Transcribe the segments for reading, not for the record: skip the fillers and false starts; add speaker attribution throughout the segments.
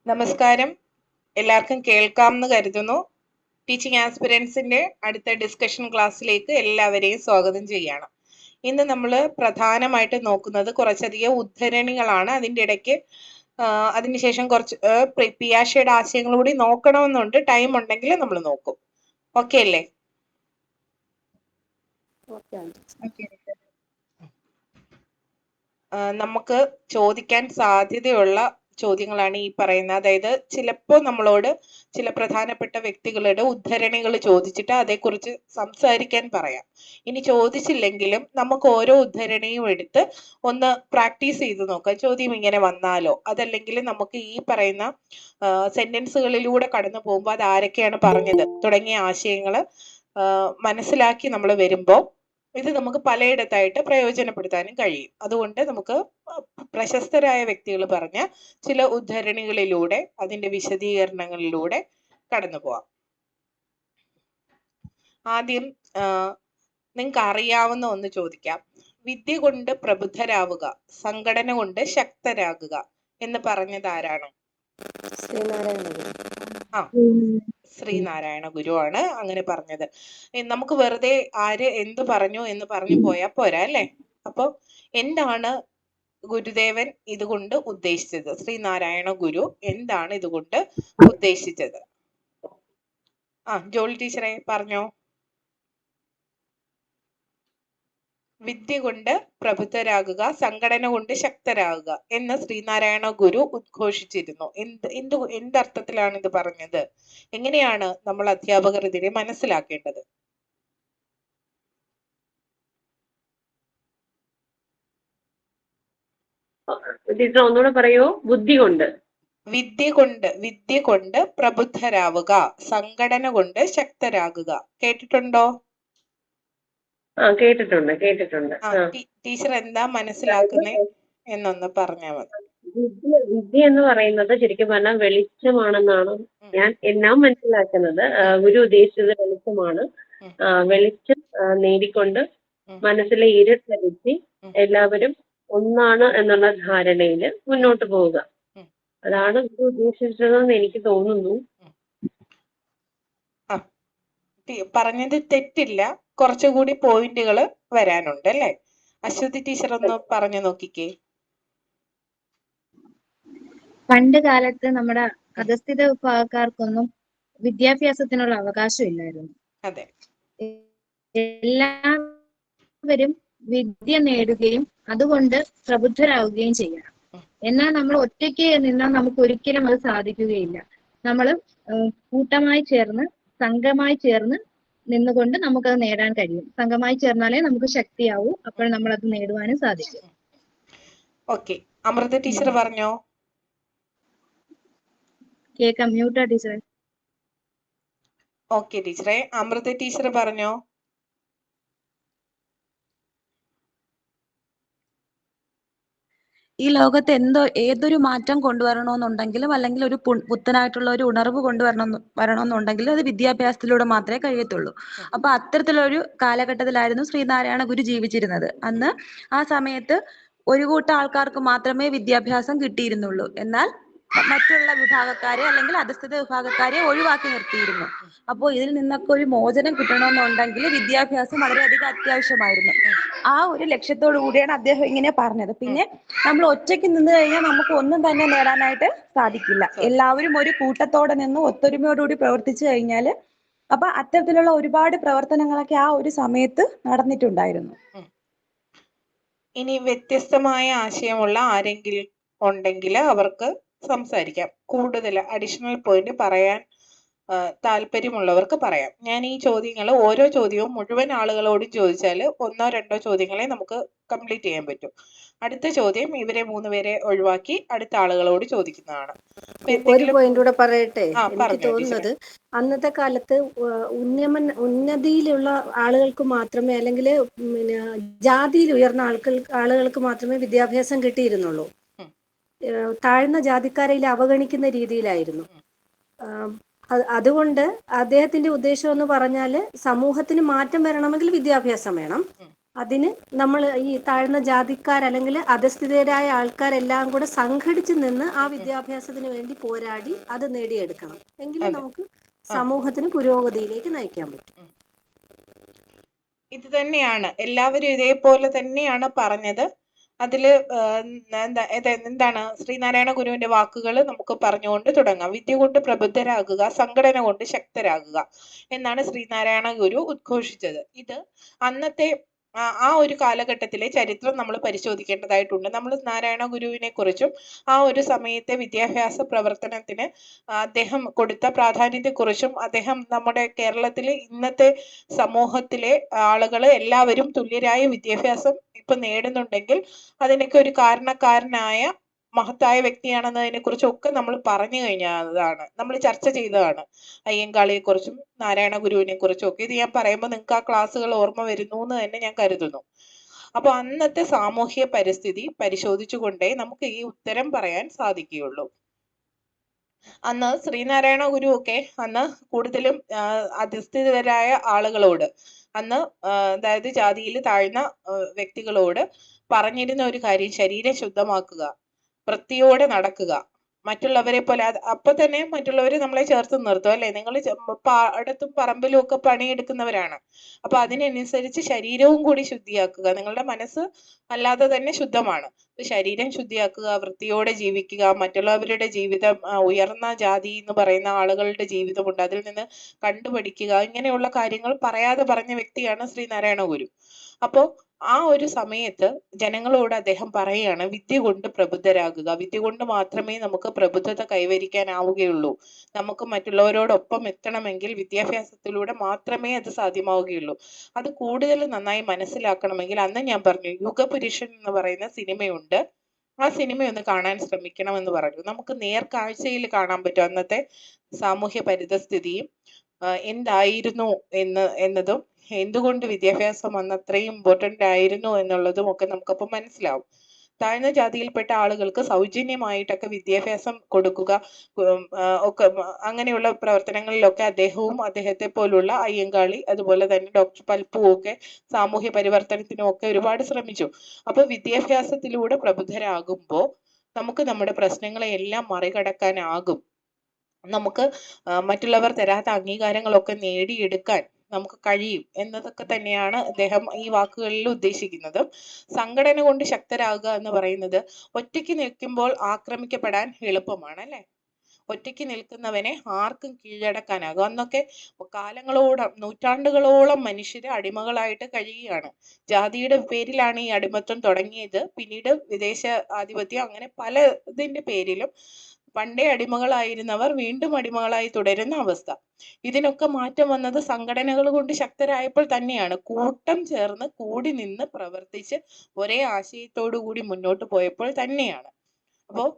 Speaker 1: നമസ്കാരം. എല്ലാവർക്കും കേൾക്കാമെന്ന് കരുതുന്നു. ടീച്ചിങ് ആസ്പിരൻസിന്റെ അടുത്ത ഡിസ്കഷൻ ക്ലാസ്സിലേക്ക് എല്ലാവരെയും സ്വാഗതം ചെയ്യണം. ഇന്ന് നമ്മൾ പ്രധാനമായിട്ട് നോക്കുന്നത് കുറച്ചധികം ഉദ്ധരണികളാണ്. അതിൻ്റെ ഇടയ്ക്ക് അതിനുശേഷം കുറച്ച് പിയാഷയുടെ ആശയങ്ങൾ കൂടി നോക്കണമെന്നുണ്ട്. ടൈം ഉണ്ടെങ്കിൽ നമ്മൾ നോക്കും. ഓക്കെ അല്ലേ? നമുക്ക് ചോദിക്കാൻ സാധ്യതയുള്ള ചോദ്യങ്ങളാണ് ഈ പറയുന്നത്. അതായത് ചിലപ്പോൾ നമ്മളോട് ചില പ്രധാനപ്പെട്ട വ്യക്തികളുടെ ഉദ്ധരണികൾ ചോദിച്ചിട്ട് അതേക്കുറിച്ച് സംസാരിക്കാൻ പറയാം. ഇനി ചോദിച്ചില്ലെങ്കിലും നമുക്ക് ഓരോ ഉദ്ധരണിയും എടുത്ത് ഒന്ന് പ്രാക്ടീസ് ചെയ്ത് നോക്കാം. ചോദ്യം ഇങ്ങനെ വന്നാലോ, അതല്ലെങ്കിൽ നമുക്ക് ഈ പറയുന്ന സെന്റൻസുകളിലൂടെ കടന്നു പോകുമ്പോൾ അത് ആരൊക്കെയാണ് പറഞ്ഞത് തുടങ്ങിയ ആശയങ്ങൾ മനസ്സിലാക്കി നമ്മൾ വരുമ്പോൾ ഇത് നമുക്ക് പലയിടത്തായിട്ട് പ്രയോജനപ്പെടുത്താനും കഴിയും. അതുകൊണ്ട് നമുക്ക് പ്രശസ്തരായ വ്യക്തികൾ പറഞ്ഞ ചില ഉദ്ധരണികളിലൂടെ അതിന്റെ വിശദീകരണങ്ങളിലൂടെ കടന്നു പോവാം. ആദ്യം നിങ്ങൾക്ക് അറിയാവുന്ന ഒന്ന് ചോദിക്കാം. വിദ്യ കൊണ്ട് പ്രബുദ്ധരാവുക, സംഘടന കൊണ്ട് ശക്തരാകുക എന്ന് പറഞ്ഞത് ആരാണ്? ശ്രീനാരായണ ഗുരുവാണ് അങ്ങനെ പറഞ്ഞത്. നമുക്ക് വെറുതെ ആര് എന്തു പറഞ്ഞു എന്ന് പറഞ്ഞു പോയാൽ പോരാ അല്ലേ? അപ്പൊ എന്താണ് ഗുരുദേവൻ ഇതുകൊണ്ട് ഉദ്ദേശിച്ചത്? ശ്രീനാരായണ ഗുരു എന്താണ് ഇതുകൊണ്ട് ഉദ്ദേശിച്ചത്? ജോളി ടീച്ചറെ പറഞ്ഞോ. വിദ്യ കൊണ്ട് പ്രബുദ്ധരാകുക, സംഘടന കൊണ്ട് ശക്തരാകുക എന്ന് ശ്രീനാരായണ ഗുരു ഉദ്ഘോഷിച്ചിരുന്നു. എന്തർത്ഥത്തിലാണ് ഇത് പറഞ്ഞത്? എങ്ങനെയാണ് നമ്മൾ അധ്യാപകർ ഇതിനെ മനസ്സിലാക്കേണ്ടത്?
Speaker 2: ഒന്നുകൂടെ പറയോ?
Speaker 1: വിദ്യ കൊണ്ട് പ്രബുദ്ധരാവുക, സംഘടന കൊണ്ട് ശക്തരാകുക. കേട്ടിട്ടുണ്ടോ?
Speaker 2: കേട്ടിട്ടുണ്ട്.
Speaker 1: ടീച്ചർ എന്താ മനസ്സിലാക്കുന്നേ എന്നൊന്ന് പറഞ്ഞാൽ മതി.
Speaker 2: വിദ്യ എന്ന് പറയുന്നത് ശരിക്കും പറഞ്ഞാൽ വെളിച്ചമാണെന്നാണ് ഞാൻ മനസ്സിലാക്കുന്നത്. ഗുരു ഉദ്ദേശിച്ചത് വെളിച്ചമാണ്. വെളിച്ചം നേടിക്കൊണ്ട് മനസ്സിലെ ഇരുട്ടകറ്റി എല്ലാവരും ഒന്നാണ് എന്നുള്ള ധാരണയിൽ മുന്നോട്ട് പോവുക. അതാണ് ഗുരു ഉദ്ദേശിച്ചതെന്ന് എനിക്ക് തോന്നുന്നു.
Speaker 1: പറഞ്ഞത് തെറ്റില്ല, കുറച്ചുകൂടി പോയിന്റുകൾ വരാനുണ്ട് അല്ലേ? അശ്വതി ടീച്ചർ ഒന്ന് പറഞ്ഞു നോക്കിക്കേ.
Speaker 3: പണ്ട് കാലത്ത് നമ്മുടെ അധസ്ഥിത വിഭാഗക്കാർക്കൊന്നും വിദ്യാഭ്യാസത്തിനുള്ള അവകാശം ഇല്ലായിരുന്നു.
Speaker 1: അതെ,
Speaker 3: എല്ലാവരും വിദ്യ നേടുകയും അതുകൊണ്ട് പ്രബുദ്ധരാകുകയും ചെയ്യണം. എന്നാൽ നമ്മൾ ഒറ്റയ്ക്ക് നിന്നാൽ നമുക്ക് ഒരിക്കലും അത് സാധിക്കുകയില്ല. നമ്മൾ കൂട്ടമായി ചേർന്ന് സംഘമായി ചേർന്ന് നിന്നുകൊണ്ട് നമുക്കത് നേടാൻ കഴിയും. സംഘമായി ചേർന്നാലേ നമുക്ക് ശക്തിയാവൂ. അപ്പോൾ നമ്മൾ അത് നേടുവാനും സാധിക്കും.
Speaker 1: ഓക്കെ, അമൃത ടീച്ചർ പറഞ്ഞോ.
Speaker 3: കേക്കാം, മ്യൂട്ടാ ടീച്ചറെ.
Speaker 1: ഓക്കെ ടീച്ചറെ, അമൃത ടീച്ചർ പറഞ്ഞോ.
Speaker 4: ഈ ലോകത്ത് ഏതൊരു മാറ്റം കൊണ്ടുവരണമെന്നുണ്ടെങ്കിലും അല്ലെങ്കിൽ ഒരു പുത്തനായിട്ടുള്ള ഒരു ഉണർവ് വരണമെന്നുണ്ടെങ്കിലും അത് വിദ്യാഭ്യാസത്തിലൂടെ മാത്രമേ കഴിയത്തുള്ളൂ. അപ്പൊ അത്തരത്തിലൊരു കാലഘട്ടത്തിലായിരുന്നു ശ്രീനാരായണ ഗുരു ജീവിച്ചിരുന്നത്. അന്ന് ആ സമയത്ത് ഒരു കൂട്ടം ആൾക്കാർക്ക് മാത്രമേ വിദ്യാഭ്യാസം കിട്ടിയിരുന്നുള്ളൂ. എന്നാൽ മറ്റുള്ള വിഭാഗക്കാരെ അല്ലെങ്കിൽ അധസ്ഥിത വിഭാഗക്കാരെ ഒഴിവാക്കി നിർത്തിയിരുന്നു. അപ്പോൾ ഇതിൽ നിന്നൊക്കെ ഒരു മോചനം കിട്ടണമെന്നുണ്ടെങ്കിൽ വിദ്യാഭ്യാസം വളരെയധികം അത്യാവശ്യമായിരുന്നു. ആ ഒരു ലക്ഷ്യത്തോടു കൂടിയാണ് അദ്ദേഹം ഇങ്ങനെ പറഞ്ഞത്. പിന്നെ നമ്മൾ ഒറ്റയ്ക്ക് നിന്ന് കഴിഞ്ഞാൽ നമുക്ക് ഒന്നും തന്നെ നേടാനായിട്ട് സാധിക്കില്ല. എല്ലാവരും ഒരു കൂട്ടത്തോടെ നിന്ന് ഒത്തൊരുമയോടുകൂടി പ്രവർത്തിച്ചു കഴിഞ്ഞാൽ അപ്പൊ അത്തരത്തിലുള്ള ഒരുപാട് പ്രവർത്തനങ്ങളൊക്കെ ആ ഒരു സമയത്ത് നടന്നിട്ടുണ്ടായിരുന്നു.
Speaker 1: ഇനി വ്യത്യസ്തമായ ആശയമുള്ള ആരെങ്കിലും ഉണ്ടെങ്കിൽ അവർക്ക് സംസാരിക്കാം. കൂടുതൽ അഡീഷണൽ പോയിന്റ് പറയാൻ താല്പര്യമുള്ളവർക്ക് പറയാം. ഞാൻ ഈ ചോദ്യങ്ങൾ ഓരോ ചോദ്യവും മുഴുവൻ ആളുകളോടും ചോദിച്ചാൽ ഒന്നോ രണ്ടോ ചോദ്യങ്ങളെ നമുക്ക് കംപ്ലീറ്റ് ചെയ്യാൻ പറ്റും. അടുത്ത ചോദ്യം ഇവരെ 3 പേരെ ഒഴിവാക്കി അടുത്ത ആളുകളോട് ചോദിക്കുന്നതാണ്.
Speaker 5: ഒരു പോയിന്റ് കൂടെ പറയട്ടെ. എനിക്ക് തോന്നുന്നത് അന്നത്തെ കാലത്ത് ഉന്നതിയിലുള്ള ആളുകൾക്ക് മാത്രമേ അല്ലെങ്കിൽ ജാതിയിൽ ഉയർന്ന ആളുകൾക്ക് മാത്രമേ വിദ്യാഭ്യാസം കിട്ടിയിരുന്നുള്ളൂ. താഴ്ന്ന ജാതിക്കാരെ അവഗണിക്കുന്ന രീതിയിലായിരുന്നു. അതുകൊണ്ട് അദ്ദേഹത്തിന്റെ ഉദ്ദേശം എന്ന് പറഞ്ഞാൽ സമൂഹത്തിന് മാറ്റം വരണമെങ്കിൽ വിദ്യാഭ്യാസം വേണം. അതിന് നമ്മൾ ഈ താഴ്ന്ന ജാതിക്കാർ അല്ലെങ്കിൽ അധസ്ഥിതരായ ആൾക്കാരെല്ലാം കൂടെ സംഘടിച്ച് നിന്ന് ആ വിദ്യാഭ്യാസത്തിന് വേണ്ടി പോരാടി അത് നേടിയെടുക്കണം. എങ്കിലും നമുക്ക് സമൂഹത്തിന് പുരോഗതിയിലേക്ക് നയിക്കാൻ പറ്റും.
Speaker 1: ഇത് തന്നെയാണ് എല്ലാവരും ഇതേപോലെ തന്നെയാണ് പറഞ്ഞത്. അതില് എന്താണ് ശ്രീനാരായണ ഗുരുവിന്റെ വാക്കുകൾ നമുക്ക് പറഞ്ഞുകൊണ്ട് തുടങ്ങാം. വിദ്യ കൊണ്ട് പ്രബുദ്ധരാകുക, സംഘടന കൊണ്ട് ശക്തരാകുക എന്നാണ് ശ്രീനാരായണ ഗുരു ഉദ്ഘോഷിച്ചത്. ഇത് അന്നത്തെ ആ ഒരു കാലഘട്ടത്തിലെ ചരിത്രം നമ്മൾ പരിശോധിക്കേണ്ടതായിട്ടുണ്ട്. നമ്മൾ നാരായണ ഗുരുവിനെ കുറിച്ചും ആ ഒരു സമയത്തെ വിദ്യാഭ്യാസ പ്രവർത്തനത്തിന് അദ്ദേഹം കൊടുത്ത പ്രാധാന്യത്തെ കുറിച്ചും അദ്ദേഹം നമ്മുടെ കേരളത്തിലെ ഇന്നത്തെ സമൂഹത്തിലെ ആളുകൾ എല്ലാവരും തുല്യരായ വിദ്യാഭ്യാസം ഇപ്പൊ നേടുന്നുണ്ടെങ്കിൽ അതിനൊക്കെ ഒരു കാരണക്കാരനായ മഹത്തായ വ്യക്തിയാണെന്നതിനെ കുറിച്ചൊക്കെ നമ്മൾ പറഞ്ഞു കഴിഞ്ഞതാണ്, നമ്മൾ ചർച്ച ചെയ്തതാണ്. അയ്യങ്കാളിയെ കുറിച്ചും നാരായണ ഗുരുവിനെ കുറിച്ചും ഒക്കെ ഇത് ഞാൻ പറയുമ്പോൾ നിങ്ങൾക്ക് ആ ക്ലാസ്സുകൾ ഓർമ്മ വരുന്നു എന്ന് തന്നെ ഞാൻ കരുതുന്നു. അപ്പൊ അന്നത്തെ സാമൂഹ്യ പരിസ്ഥിതി പരിശോധിച്ചുകൊണ്ടേ നമുക്ക് ഈ ഉത്തരം പറയാൻ സാധിക്കുകയുള്ളൂ. അന്ന് ശ്രീനാരായണ ഗുരു ഒക്കെ അന്ന് കൂടുതലും അധസ്ഥിതരായ ആളുകളോട്, അന്ന് അതായത് ജാതിയിൽ താഴ്ന്ന വ്യക്തികളോട് പറഞ്ഞിരുന്ന ഒരു കാര്യം ശരീരം ശുദ്ധമാക്കുക, വൃത്തിയോടെ നടക്കുക, മറ്റുള്ളവരെ പോലെ. അപ്പൊ തന്നെ മറ്റുള്ളവര് നമ്മളെ ചേർത്ത് നിർത്തും, അല്ലെ? നിങ്ങൾ പാടത്തും പറമ്പിലും ഒക്കെ പണിയെടുക്കുന്നവരാണ്. അപ്പൊ അതിനനുസരിച്ച് ശരീരവും കൂടി ശുദ്ധിയാക്കുക. നിങ്ങളുടെ മനസ്സ് അല്ലാതെ തന്നെ ശുദ്ധമാണ്. ശരീരം ശുദ്ധിയാക്കുക, വൃത്തിയോടെ ജീവിക്കുക, മറ്റുള്ളവരുടെ ജീവിതം, ഉയർന്ന ജാതി എന്ന് പറയുന്ന ആളുകളുടെ ജീവിതമുണ്ട്, അതിൽ നിന്ന് കണ്ടുപഠിക്കുക, ഇങ്ങനെയുള്ള കാര്യങ്ങൾ പറയാതെ പറഞ്ഞ വ്യക്തിയാണ് ശ്രീനാരായണ ഗുരു. അപ്പോ ആ ഒരു സമയത്ത് ജനങ്ങളോട് അദ്ദേഹം പറയുകയാണ്, വിദ്യ കൊണ്ട് പ്രബുദ്ധരാകുക, വിദ്യ കൊണ്ട് മാത്രമേ നമുക്ക് പ്രബുദ്ധത കൈവരിക്കാനാവുകയുള്ളൂ. നമുക്ക് മറ്റുള്ളവരോടൊപ്പം എത്തണമെങ്കിൽ വിദ്യാഭ്യാസത്തിലൂടെ മാത്രമേ അത് സാധ്യമാവുകയുള്ളൂ. അത് കൂടുതൽ നന്നായി മനസ്സിലാക്കണമെങ്കിൽ അന്ന് ഞാൻ പറഞ്ഞു, യുഗപുരുഷൻ എന്ന് പറയുന്ന സിനിമയുണ്ട്, ആ സിനിമ ഒന്ന് കാണാൻ ശ്രമിക്കണമെന്ന് പറഞ്ഞു. നമുക്ക് നേർക്കാഴ്ചയിൽ കാണാൻ പറ്റും അന്നത്തെ സാമൂഹ്യ പരിതസ്ഥിതിയും എന്തായിരുന്നു എന്നതും എന്തുകൊണ്ട് വിദ്യാഭ്യാസം അന്ന് അത്രയും ഇമ്പോർട്ടൻ്റ് ആയിരുന്നു എന്നുള്ളതും ഒക്കെ നമുക്കപ്പോൾ മനസ്സിലാവും. താഴ്ന്ന ജാതിയിൽപ്പെട്ട ആളുകൾക്ക് സൗജന്യമായിട്ടൊക്കെ വിദ്യാഭ്യാസം കൊടുക്കുക ഒക്കെ, അങ്ങനെയുള്ള പ്രവർത്തനങ്ങളിലൊക്കെ അദ്ദേഹവും അദ്ദേഹത്തെ പോലുള്ള അയ്യങ്കാളി അതുപോലെ തന്നെ ഡോക്ടർ പൽപ്പുവും ഒക്കെ സാമൂഹ്യ പരിവർത്തനത്തിനും ഒക്കെ ഒരുപാട് ശ്രമിച്ചു. അപ്പൊ വിദ്യാഭ്യാസത്തിലൂടെ പ്രബുദ്ധരാകുമ്പോൾ നമുക്ക് നമ്മുടെ പ്രശ്നങ്ങളെ എല്ലാം മറികടക്കാനാകും. നമുക്ക് മറ്റുള്ളവർ തരാത്ത അംഗീകാരങ്ങളൊക്കെ നേടിയെടുക്കാൻ നമുക്ക് കഴിയും എന്നതൊക്കെ തന്നെയാണ് അദ്ദേഹം ഈ വാക്കുകളിൽ ഉദ്ദേശിക്കുന്നത്. സംഘടന കൊണ്ട് ശക്തരാകുക എന്ന് പറയുന്നത് ഒറ്റയ്ക്ക് നിൽക്കുമ്പോൾ ആക്രമിക്കപ്പെടാൻ എളുപ്പമാണ്, അല്ലെ? ഒറ്റയ്ക്ക് നിൽക്കുന്നവനെ ആർക്കും കീഴടക്കാനാകും. അന്നൊക്കെ കാലങ്ങളോളം നൂറ്റാണ്ടുകളോളം മനുഷ്യര് അടിമകളായിട്ട് കഴിയുകയാണ്. ജാതിയുടെ പേരിലാണ് ഈ അടിമത്വം തുടങ്ങിയത്. പിന്നീട് വിദേശ ആധിപത്യം, അങ്ങനെ പലതിന്റെ പേരിലും പണ്ടേ അടിമകളായിരുന്നവർ വീണ്ടും അടിമകളായി തുടരുന്ന അവസ്ഥ. ഇതിനൊക്കെ മാറ്റം വന്നത് സംഘടനകൾ കൊണ്ട് ശക്തരായപ്പോൾ തന്നെയാണ്. കൂട്ടം ചേർന്ന് കൂടി നിന്ന് പ്രവർത്തിച്ച് ഒരേ ആശയത്തോടു കൂടി മുന്നോട്ട് പോയപ്പോൾ തന്നെയാണ്. അപ്പോൾ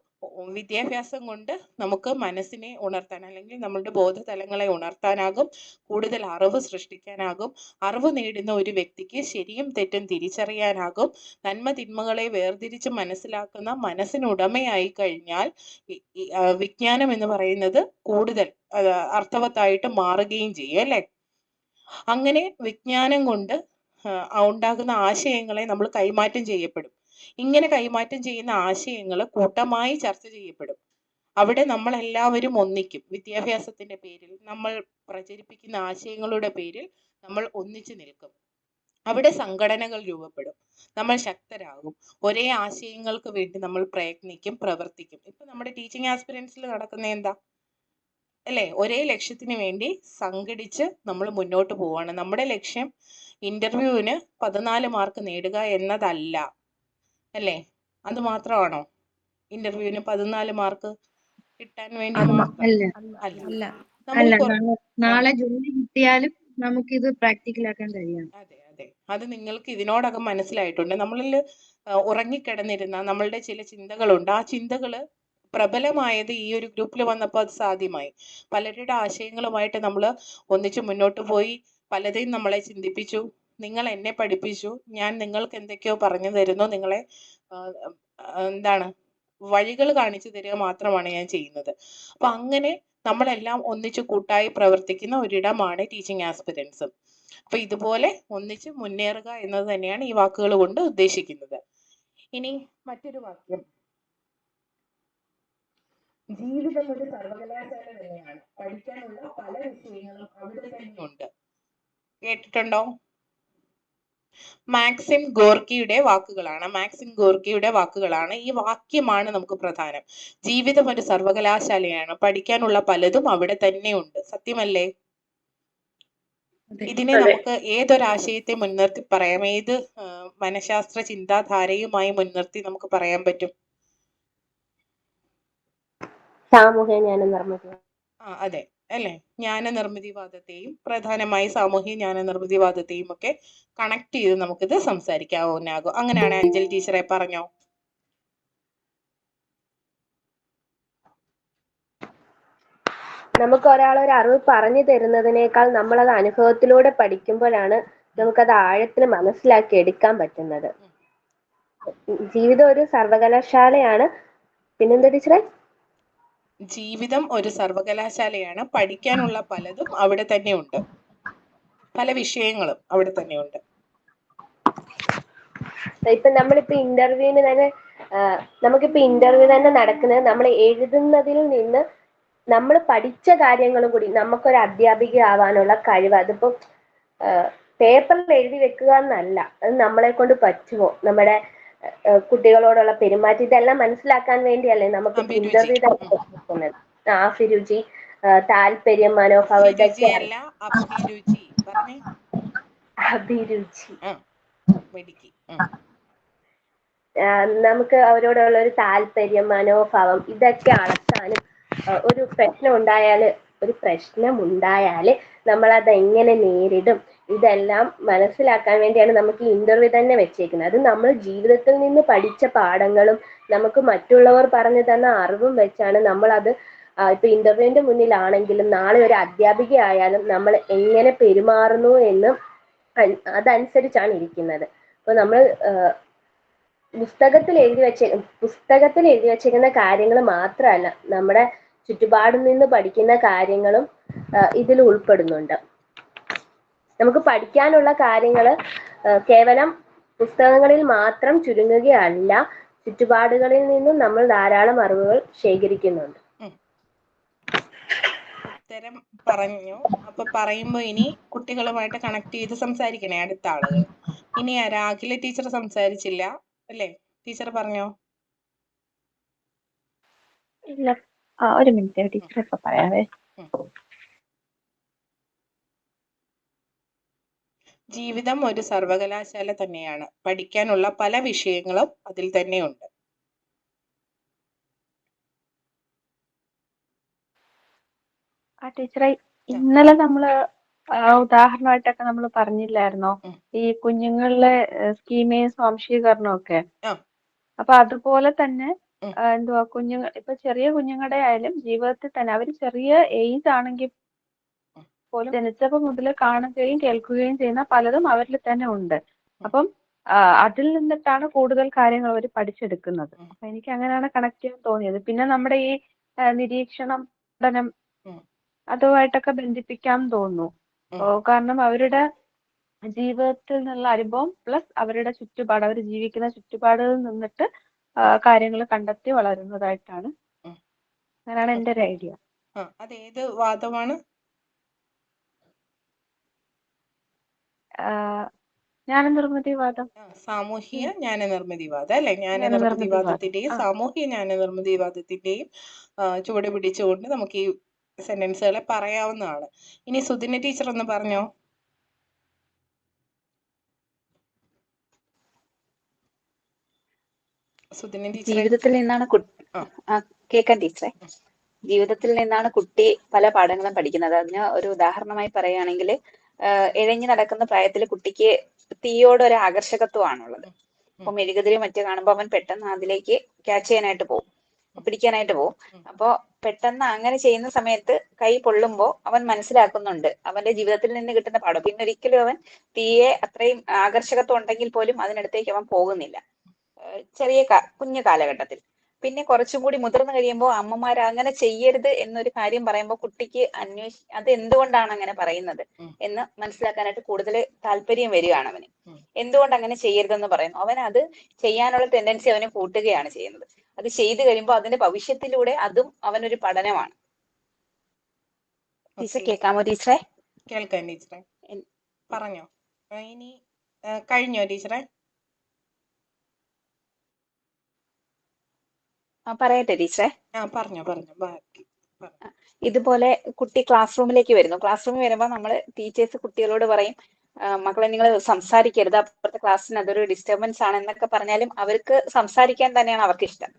Speaker 1: വിദ്യാഭ്യാസം കൊണ്ട് നമുക്ക് മനസ്സിനെ ഉണർത്താൻ, അല്ലെങ്കിൽ നമ്മളുടെ ബോധതലങ്ങളെ ഉണർത്താനാകും, കൂടുതൽ അറിവ് സൃഷ്ടിക്കാനാകും. അറിവ് നേടുന്ന ഒരു വ്യക്തിക്ക് ശരിയും തെറ്റും തിരിച്ചറിയാനാകും. നന്മ തിന്മകളെ വേർതിരിച്ച് മനസ്സിലാക്കുന്ന മനസ്സിനുടമയായി കഴിഞ്ഞാൽ വിജ്ഞാനം എന്ന് പറയുന്നത് കൂടുതൽ അർത്ഥവത്തായിട്ട് മാറുകയും ചെയ്യും, അല്ലെ? അങ്ങനെ വിജ്ഞാനം കൊണ്ട് ഉണ്ടാകുന്ന ആശയങ്ങളെ നമ്മൾ കൈമാറ്റം ചെയ്യപ്പെടും. ഇങ്ങനെ കൈമാറ്റം ചെയ്യുന്ന ആശയങ്ങൾ കൂട്ടമായി ചർച്ച ചെയ്യപ്പെടും. അവിടെ നമ്മൾ എല്ലാവരും ഒന്നിക്കും. വിദ്യാഭ്യാസത്തിന്റെ പേരിൽ നമ്മൾ പ്രചരിപ്പിക്കുന്ന ആശയങ്ങളുടെ പേരിൽ നമ്മൾ ഒന്നിച്ചു നിൽക്കും. അവിടെ സംഘടനകൾ രൂപപ്പെടും, നമ്മൾ ശക്തരാകും, ഒരേ ആശയങ്ങൾക്ക് വേണ്ടി നമ്മൾ പ്രയത്നിക്കും, പ്രവർത്തിക്കും. ഇപ്പൊ നമ്മുടെ ടീച്ചിങ് ആസ്പിരൻസിൽ നടക്കുന്ന എന്താ, അല്ലെ? ഒരേ ലക്ഷ്യത്തിന് വേണ്ടി സംഘടിച്ച് നമ്മൾ മുന്നോട്ട് പോവാണ്. നമ്മുടെ ലക്ഷ്യം ഇന്റർവ്യൂവിന് 14 മാർക്ക് നേടുക എന്നതല്ല, അല്ലേ? അത് മാത്രമാണോ? ഇന്റർവ്യൂവിന് 14 മാർക്ക് കിട്ടാൻ വേണ്ടി മാത്രം അല്ല.
Speaker 3: നാളെ ജോലി കിട്ടിയാലും നമുക്കിത് പ്രാക്ടിക്കലാക്കാൻ കഴിയണം.
Speaker 1: അതെ അതെ, അത് നിങ്ങൾക്ക് ഇതിനോടകം മനസ്സിലായിട്ടുണ്ട്. നമ്മളിൽ ഉറങ്ങിക്കിടന്നിരുന്ന നമ്മളുടെ ചില ചിന്തകളുണ്ട്. ആ ചിന്തകള് പ്രബലമായത് ഈ ഒരു ഗ്രൂപ്പിൽ വന്നപ്പോൾ അത് സാധ്യമായി. പലരുടെ ആശയങ്ങളുമായിട്ട് നമ്മൾ ഒന്നിച്ച് മുന്നോട്ട് പോയി, പലരെയും നമ്മളെ ചിന്തിപ്പിച്ചു. നിങ്ങൾ എന്നെ പഠിപ്പിച്ചു, ഞാൻ നിങ്ങൾക്ക് എന്തൊക്കെയോ പറഞ്ഞു തരുന്നു, നിങ്ങളെ എന്താണ് വഴികൾ കാണിച്ചു തരിക മാത്രമാണ് ഞാൻ ചെയ്യുന്നത്. അപ്പൊ അങ്ങനെ നമ്മളെല്ലാം ഒന്നിച്ച് കൂട്ടായി പ്രവർത്തിക്കുന്ന ഒരിടമാണ് ടീച്ചിങ് ആസ്പിരൻസ്. അപ്പൊ ഇതുപോലെ ഒന്നിച്ച് മുന്നേറുക എന്നത് തന്നെയാണ് ഈ വാക്കുകൾ കൊണ്ട് ഉദ്ദേശിക്കുന്നത്. ഇനി മറ്റൊരു വാക്യം, ജീവിതം ഒരു സർവകലാശാല തന്നെയാണ്, പഠിക്കാനുള്ള പല വിഷയങ്ങളും അവിടെ തന്നെയുണ്ട്. കേട്ടിട്ടുണ്ടോ? മാക്സിം ഗോർക്കിയുടെ വാക്കുകളാണ്. ഈ വാക്യമാണ് നമുക്ക് പ്രധാനം. ജീവിതം ഒരു സർവകലാശാലയാണ്, പഠിക്കാനുള്ള പലതും അവിടെ തന്നെയുണ്ട്. സത്യമല്ലേ? ഇതിനെ നമുക്ക് ഏതൊരാശയത്തെ മുൻനിർത്തി പറയാം? ഏത് മനഃശാസ്ത്ര ചിന്താധാരയുമായി മുൻനിർത്തി നമുക്ക് പറയാൻ പറ്റും?
Speaker 2: സാമൂഹ്യ ജ്ഞാന നിർമ്മിതി.
Speaker 1: അതെ അല്ലെ, ജ്ഞാനനിർമ്മിതിവാദത്തെയും പ്രധാനമായി സാമൂഹ്യ ജ്ഞാനനിർമ്മിതിവാദത്തെയും ഒക്കെ കണക്ട് ചെയ്ത് നമുക്കിത് സംസാരിക്കാവുന്നാകും. അങ്ങനെയാണ് അഞ്ജൽ ടീച്ചറെ പറഞ്ഞോ?
Speaker 2: നമുക്ക് ഒരാൾ ഒരു അറിവ് പറഞ്ഞു തരുന്നതിനേക്കാൾ നമ്മളത് അനുഭവത്തിലൂടെ പഠിക്കുമ്പോഴാണ് നമുക്കത് ആഴത്തിൽ മനസ്സിലാക്കി എടുക്കാൻ പറ്റുന്നത്. ജീവിതം ഒരു സർവകലാശാലയാണ്. പിന്നെന്താ ടീച്ചറെ?
Speaker 1: ജീവിതം ഒരു സർവകലാശാലയാണ്, പഠിക്കാനുള്ള പലതും അവിടെ തന്നെയുണ്ട്, പല വിഷയങ്ങളും അവിടെ തന്നെയുണ്ട്.
Speaker 2: ഇപ്പൊ നമ്മളിപ്പോ ഇന്റർവ്യൂവിന് തന്നെ നമുക്കിപ്പോ ഇന്റർവ്യൂ തന്നെ നടക്കുന്നത് നമ്മൾ എഴുതുന്നതിൽ നിന്ന് നമ്മൾ പഠിച്ച കാര്യങ്ങളും കൂടി നമുക്കൊരു അധ്യാപിക ആവാനുള്ള കഴിവ്. അതിപ്പോ പേപ്പറിൽ എഴുതി വെക്കുക എന്നല്ല, അത് നമ്മളെ കൊണ്ട് പറ്റുമോ, നമ്മുടെ കുട്ടികളോടുള്ള പെരുമാറ്റം, ഇതെല്ലാം മനസ്സിലാക്കാൻ വേണ്ടിയല്ലേ നമുക്ക് ഇന്റർവ്യൂ തന്നെ വെക്കുന്നത്. അഭിരുചി, താല്പര്യം, മനോഭാവം, ഇതൊക്കെയാണ്. അഭിരുചി നമുക്ക് അവരോടുള്ള ഒരു താല്പര്യം, മനോഭാവം, ഇതൊക്കെ അളക്കാനും ഒരു പ്രശ്നം ഉണ്ടായാല് നമ്മൾ അത് എങ്ങനെ നേരിടും, ഇതെല്ലാം മനസ്സിലാക്കാൻ വേണ്ടിയാണ് നമുക്ക് ഈ ഇന്റർവ്യൂ തന്നെ വെച്ചേക്കുന്നത്. അത് നമ്മൾ ജീവിതത്തിൽ നിന്ന് പഠിച്ച പാഠങ്ങളും നമുക്ക് മറ്റുള്ളവർ പറഞ്ഞു തന്ന അറിവും വെച്ചാണ് നമ്മളത് ഇപ്പൊ ഇന്റർവ്യൂവിന്റെ മുന്നിലാണെങ്കിലും നാളെ ഒരു അധ്യാപിക ആയാലും നമ്മൾ എങ്ങനെ പെരുമാറുന്നു എന്ന് അതനുസരിച്ചാണ് ഇരിക്കുന്നത്. അപ്പൊ നമ്മൾ പുസ്തകത്തിൽ എഴുതി വെച്ചിരിക്കുന്ന കാര്യങ്ങൾ മാത്രമല്ല, നമ്മുടെ ചുറ്റുപാടിൽ നിന്ന് പഠിക്കുന്ന കാര്യങ്ങളും ഇതിൽ ഉൾപ്പെടുന്നുണ്ട്. നമുക്ക് പഠിക്കാനുള്ള കാര്യങ്ങൾ കേവലം പുസ്തകങ്ങളിൽ മാത്രം ചുരുങ്ങുകയല്ല, ചുറ്റുപാടുകളിൽ നിന്നും നമ്മൾ ധാരാളം അറിവുകൾ ശേഖരിക്കുന്നുണ്ട്.
Speaker 1: ഉത്തരം പറഞ്ഞു. അപ്പൊ പറയുമ്പോ ഇനി കുട്ടികളുമായിട്ട് കണക്ട് ചെയ്ത് സംസാരിക്കണേ അടുത്ത ആളുകൾ. ഇനി രാഖില ടീച്ചർ സംസാരിച്ചില്ല അല്ലേ? ടീച്ചർ പറഞ്ഞോ?
Speaker 6: ഇല്ല, ഒരു മിനിറ്റ് ടീച്ചർ ഇപ്പൊ പറയാവേ.
Speaker 1: ജീവിതം ഒരു സർവകലാശാല തന്നെയാണ്, പഠിക്കാനുള്ള പല വിഷയങ്ങളും അതിൽ തന്നെയുണ്ട്.
Speaker 6: ടീച്ചറെ, ഇന്നലെ നമ്മള് ഉദാഹരണമായിട്ടൊക്കെ നമ്മൾ പറഞ്ഞില്ലായിരുന്നോ ഈ കുഞ്ഞുങ്ങളിലെ സ്കീമയും സ്വാംശീകരണവും ഒക്കെ? അപ്പൊ അതുപോലെ തന്നെ എന്തുവാ, കുഞ്ഞുങ്ങൾ ഇപ്പൊ ചെറിയ കുഞ്ഞുങ്ങളുടെ ആയാലും ജീവിതത്തിൽ തന്നെ അവർ ചെറിയ ഏജ് ആണെങ്കിൽ പോലും ജനിച്ചപ്പോൾ മുതൽ കാണുകയും കേൾക്കുകയും ചെയ്യുന്ന പലതും അവരിൽ തന്നെ ഉണ്ട്. അപ്പം അതിൽ നിന്നിട്ടാണ് കൂടുതൽ കാര്യങ്ങൾ അവർ പഠിച്ചെടുക്കുന്നത്. അപ്പൊ എനിക്ക് അങ്ങനെയാണ് കണക്ട് ചെയ്യാൻ തോന്നിയത്. പിന്നെ നമ്മുടെ ഈ നിരീക്ഷണം, പഠനം, അതുമായിട്ടൊക്കെ ബന്ധിപ്പിക്കാൻ തോന്നുന്നു. കാരണം അവരുടെ ജീവിതത്തിൽ നിന്നുള്ള അനുഭവം പ്ലസ് അവരുടെ ചുറ്റുപാട്, അവർ ജീവിക്കുന്ന ചുറ്റുപാടിൽ നിന്നിട്ട് കാര്യങ്ങൾ കണ്ടെത്തി വളരുന്നതായിട്ടാണ്. അങ്ങനെയാണ് എൻ്റെ ഒരു ഐഡിയ.
Speaker 1: അതേത് വാദമാണ്?
Speaker 6: ജ്ഞാനനിർമ്മിതിവാദം.
Speaker 1: സാമൂഹിക ജ്ഞാനനിർമ്മിതിവാദം അല്ലെ? ജ്ഞാനനിർമ്മിതിവാദത്തിന്റെയും സാമൂഹിക ജ്ഞാനനിർമ്മിതിവാദത്തിന്റെയും ചുവട് പിടിച്ചുകൊണ്ട് നമുക്ക് ഈ സെന്റൻസുകളെ പറയാവുന്നതാണ്. ഇനി സുധിന ടീച്ചർ ഒന്ന് പറഞ്ഞോ.
Speaker 7: ജീവിതത്തിൽ നിന്നാണ് കേൾക്കാൻ ടീച്ചറെ, ജീവിതത്തിൽ നിന്നാണ് കുട്ടി പല പാഠങ്ങളും പഠിക്കുന്നത്. അതിന് ഒരു ഉദാഹരണമായി പറയുകയാണെങ്കിൽ, ഇഴഞ്ഞു നടക്കുന്ന പ്രായത്തിൽ കുട്ടിക്ക് തീയോട് ഒരു ആകർഷകത്വമാണുള്ളത്. അപ്പൊ മെഴുകുതിരി മറ്റു കാണുമ്പോൾ അവൻ പെട്ടെന്ന് അതിലേക്ക് ക്യാച്ച് ചെയ്യാനായിട്ട് പോകും, പിടിക്കാനായിട്ട് പോകും. അപ്പോ പെട്ടെന്ന് അങ്ങനെ ചെയ്യുന്ന സമയത്ത് കൈ പൊള്ളുമ്പോൾ അവൻ മനസ്സിലാക്കുന്നുണ്ട് അവന്റെ ജീവിതത്തിൽ നിന്ന് കിട്ടുന്ന പാഠം. പിന്നെ ഒരിക്കലും അവൻ തീയെ അത്രയും ആകർഷകത്വം ഉണ്ടെങ്കിൽ പോലും അതിനടുത്തേക്ക് അവൻ പോകുന്നില്ല ചെറിയ കുഞ്ഞു കാലഘട്ടത്തിൽ. പിന്നെ കുറച്ചും കൂടി മുതിർന്നു കഴിയുമ്പോൾ അമ്മമാർ അങ്ങനെ ചെയ്യരുത് എന്നൊരു കാര്യം പറയുമ്പോൾ കുട്ടിക്ക് അത് എന്തുകൊണ്ടാണ് അങ്ങനെ പറയുന്നത് എന്ന് മനസ്സിലാക്കാനായിട്ട് കൂടുതൽ താല്പര്യം വരികയാണ് അവന്. എന്തുകൊണ്ട് അങ്ങനെ ചെയ്യരുതെന്ന് പറയുന്നു, അവൻ അത് ചെയ്യാനുള്ള ടെൻഡൻസി അവന് കൂട്ടുകയാണ് ചെയ്യുന്നത്. അത് ചെയ്തു കഴിയുമ്പോൾ അതിന്റെ ഭവിഷ്യത്തിലൂടെ അതും അവനൊരു പഠനമാണ്. ടീച്ചർ കേൾക്കാമോ ടീച്ചറെ?
Speaker 1: കേൾക്കാം ടീച്ചറെ, പറഞ്ഞോ. ഇനി കഴിഞ്ഞോ ടീച്ചറെ?
Speaker 7: പറയട്ടെ ടീച്ചറെ?
Speaker 1: പറഞ്ഞോ ബാക്കി.
Speaker 7: ഇതുപോലെ കുട്ടി ക്ലാസ് റൂമിലേക്ക് വരുന്നു. ക്ലാസ് റൂമിൽ വരുമ്പോൾ നമ്മൾ ടീച്ചേഴ്സ് കുട്ടികളോട് പറയും, മക്കളെ നിങ്ങൾ സംസാരിക്കരുത്, അപ്പുറത്തെ ക്ലാസ്സിന് അതൊരു ഡിസ്റ്റർബൻസ് ആണ് എന്നൊക്കെ പറഞ്ഞാലും അവർക്ക് സംസാരിക്കാൻ തന്നെയാണ് അവർക്ക് ഇഷ്ടം.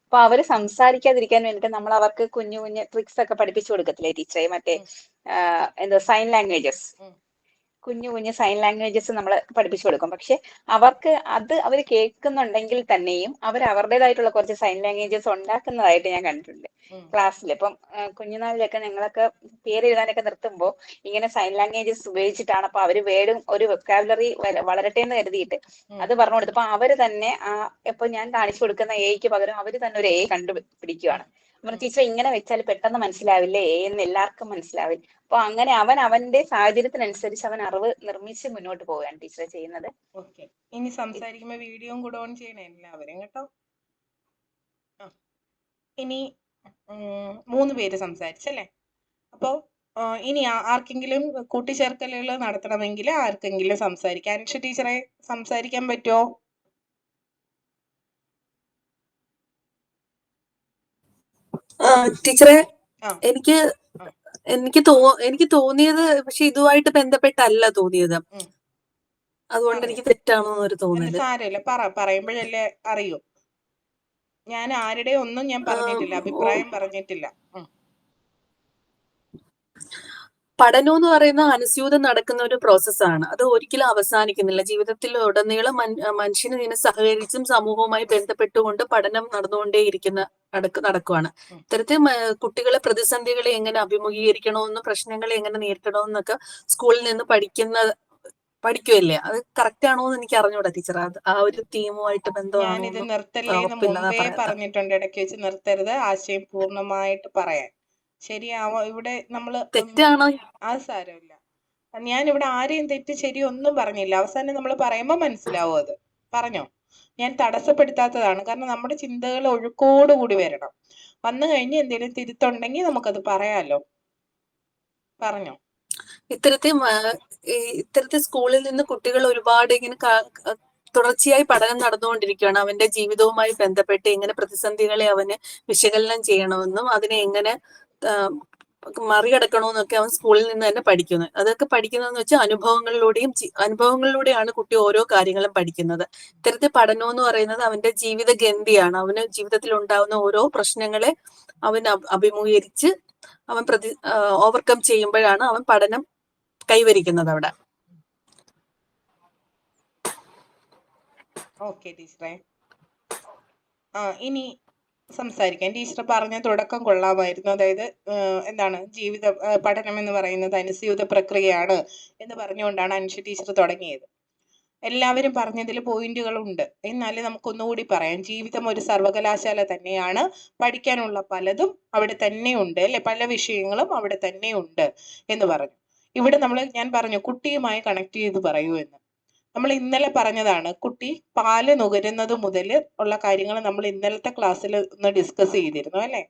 Speaker 7: അപ്പൊ അവര് സംസാരിക്കാതിരിക്കാൻ വേണ്ടിയിട്ട് നമ്മൾ അവർക്ക് കുഞ്ഞു കുഞ്ഞു ട്രിക്സ് ഒക്കെ പഠിപ്പിച്ചു കൊടുക്കത്തില്ലേ ടീച്ചറെ? മറ്റേ എന്താ സൈൻ ലാംഗ്വേജസ്, കുഞ്ഞു കുഞ്ഞു സൈൻ ലാംഗ്വേജസ് നമ്മൾ പഠിപ്പിച്ചു കൊടുക്കും. പക്ഷെ അവർക്ക് അത് അവർ കേൾക്കുന്നുണ്ടെങ്കിൽ തന്നെയും അവർ അവരുടേതായിട്ടുള്ള കുറച്ച് സൈൻ ലാംഗ്വേജസ് ഉണ്ടാക്കുന്നതായിട്ട് ഞാൻ കണ്ടിട്ടുണ്ട് ക്ലാസ്സിൽ. ഇപ്പം കുഞ്ഞുനാളിലൊക്കെ ഞങ്ങളൊക്കെ പേര് എഴുതാനൊക്കെ നിർത്തുമ്പോൾ ഇങ്ങനെ സൈൻ ലാംഗ്വേജസ് ഉപയോഗിച്ചിട്ടാണ്. അപ്പൊ അവര് വേർഡും ഒരു വെക്കാബുലറി വളരട്ടെ എന്ന് കരുതിയിട്ട് അത് പറഞ്ഞു കൊടുത്തപ്പോ അവര് തന്നെ ഇപ്പൊ ഞാൻ കാണിച്ചു കൊടുക്കുന്ന എയ്ക്ക് പകരം അവര് തന്നെ ഒരു എ കണ്ടുപിടിക്കുകയാണ്. ടീച്ചർ ഇങ്ങനെ വെച്ചാൽ പെട്ടെന്ന് മനസ്സിലാവില്ലേ എ എന്ന് എല്ലാവർക്കും മനസ്സിലാവില്ല. അപ്പൊ അങ്ങനെ അവന്റെ സാഹചര്യത്തിനനുസരിച്ച് അവൻ അറിവ് നിർമ്മിച്ച് മുന്നോട്ട് പോവുകയാണ് ടീച്ചറെ ചെയ്യുന്നത്.
Speaker 1: ഓക്കെ, ഇനി സംസാരിക്കുമ്പോ വീഡിയോയും കൂടെ ഓൺ ചെയ്യണേ എല്ലാവരും കേട്ടോ. ഇനി 3 പേര് സംസാരിച്ചല്ലേ? അപ്പോൾ ഇനി ആർക്കെങ്കിലും കൂട്ടിച്ചേർക്കലുകൾ നടത്തണമെങ്കിൽ ആർക്കെങ്കിലും സംസാരിക്കാം. അനുഷ ടീച്ചറെ സംസാരിക്കാൻ പറ്റുമോ?
Speaker 8: ടീച്ചറെ, എനിക്ക് തോന്നിയത് പക്ഷെ ഇതുമായിട്ട് ബന്ധപ്പെട്ടല്ല തോന്നിയത്. അതുകൊണ്ട് എനിക്ക് തെറ്റാണോ എന്നൊരു തോന്നല്.
Speaker 1: സാരമില്ല, പറയുമ്പോഴല്ലേ അറിയൂ. ഞാൻ ആരുടെ ഒന്നും ഞാൻ പറഞ്ഞിട്ടില്ല, അഭിപ്രായം പറഞ്ഞിട്ടില്ല.
Speaker 8: പഠനം എന്ന് പറയുന്ന അനുസ്യൂതം നടക്കുന്ന ഒരു പ്രോസസ്സാണ്. അത് ഒരിക്കലും അവസാനിക്കുന്നില്ല. ജീവിതത്തിൽ ഉടനീളം മനുഷ്യന് ഇതിനെ സഹകരിച്ചും സമൂഹവുമായി ബന്ധപ്പെട്ടുകൊണ്ട് പഠനം നടക്കുവാണ്. ഇത്തരത്തിൽ കുട്ടികളെ പ്രതിസന്ധികളെ എങ്ങനെ അഭിമുഖീകരിക്കണമെന്നും പ്രശ്നങ്ങളെ എങ്ങനെ നേരിടണമെന്നൊക്കെ സ്കൂളിൽ നിന്ന് പഠിക്കുമല്ലേ? അത് കറക്റ്റ് ആണോ എന്ന് എനിക്ക് അറിഞ്ഞൂടാ ടീച്ചർ. ആ ഒരു തീമുമായിട്ട് ബന്ധമാണോ?
Speaker 1: ഞാനിത് നിർത്തല്ലേന്ന് മുമ്പേ പറഞ്ഞിട്ടുണ്ട്, ഇടയ്ക്ക് വെച്ച് നിർത്തരുത്, ആശയം പൂർണ്ണമായിട്ട് പറയാൻ. ശരിയാവോ? ഇവിടെ നമ്മള്
Speaker 8: തെറ്റാണോ?
Speaker 1: അത് സാരമില്ല. ഞാൻ ഇവിടെ ആരെയും തെറ്റ് ശരി ഒന്നും പറഞ്ഞില്ല. അവസാനം നമ്മൾ പറയുമ്പോ മനസ്സിലാവും. അത് പറഞ്ഞോ, ഞാൻ തടസ്സപ്പെടുത്താത്തതാണ്. കാരണം നമ്മുടെ ചിന്തകൾ ഒഴുക്കോടുകൂടി വരണം. വന്നു കഴിഞ്ഞ് എന്തെങ്കിലും തിരുത്തുണ്ടെങ്കിൽ നമുക്കത് പറയാലോ. പറഞ്ഞോ.
Speaker 8: ഇത്തരത്തിൽ സ്കൂളിൽ നിന്ന് കുട്ടികൾ ഒരുപാട് ഇങ്ങനെ തുടർച്ചയായി പഠനം നടന്നുകൊണ്ടിരിക്കുകയാണ്. അവന്റെ ജീവിതവുമായി ബന്ധപ്പെട്ട് എങ്ങനെ പ്രതിസന്ധികളെ അവന് വിശകലനം ചെയ്യണമെന്നും അതിനെ എങ്ങനെ മറികടക്കണമെന്നൊക്കെ അവൻ സ്കൂളിൽ നിന്ന് തന്നെ പഠിക്കുന്നു. അതൊക്കെ പഠിക്കുന്നതെന്ന് വെച്ചാൽ അനുഭവങ്ങളിലൂടെയാണ് കുട്ടി ഓരോ കാര്യങ്ങളും പഠിക്കുന്നത്. ഇത്തരത്തിൽ പഠനം എന്ന് പറയുന്നത് അവന്റെ ജീവിത ഗന്ധിയാണ്. അവന് ജീവിതത്തിൽ ഉണ്ടാവുന്ന ഓരോ പ്രശ്നങ്ങളെ അവൻ അഭിമുഖീകരിച്ച് അവൻ ഓവർകം ചെയ്യുമ്പോഴാണ് അവൻ പഠനം കൈവരിക്കുന്നത് അവിടെ.
Speaker 1: ഓക്കെ ടീച്ചറെ, ഇനി സംസാരിക്കാം. ടീച്ചർ പറഞ്ഞ തുടക്കം കൊള്ളാമായിരുന്നു. അതായത് എന്താണ് പഠനം എന്ന് പറയുന്നത് അനുസ്യൂത പ്രക്രിയയാണ് എന്ന് പറഞ്ഞുകൊണ്ടാണ് അനുഷ ടീച്ചർ തുടങ്ങിയത്. എല്ലാവരും പറഞ്ഞതിൽ പോയിന്റുകളുണ്ട്. എന്നാലും നമുക്കൊന്നുകൂടി പറയാം. ജീവിതം ഒരു സർവകലാശാല തന്നെയാണ്. പഠിക്കാനുള്ള പലതും അവിടെ തന്നെ ഉണ്ട് അല്ലെ? പല വിഷയങ്ങളും അവിടെ തന്നെ ഉണ്ട് എന്ന് പറഞ്ഞു. ഇവിടെ ഞാൻ പറഞ്ഞു കുട്ടിയുമായി കണക്ട് ചെയ്ത് പറയൂ എന്ന്. നമ്മൾ ഇന്നലെ പറഞ്ഞതാണ്, കുട്ടി പാല് നുകരുന്നത് മുതൽ ഉള്ള കാര്യങ്ങൾ നമ്മൾ ഇന്നലത്തെ ക്ലാസ്സിൽ ഒന്ന് ഡിസ്കസ് ചെയ്തിരുന്നു അല്ലെ?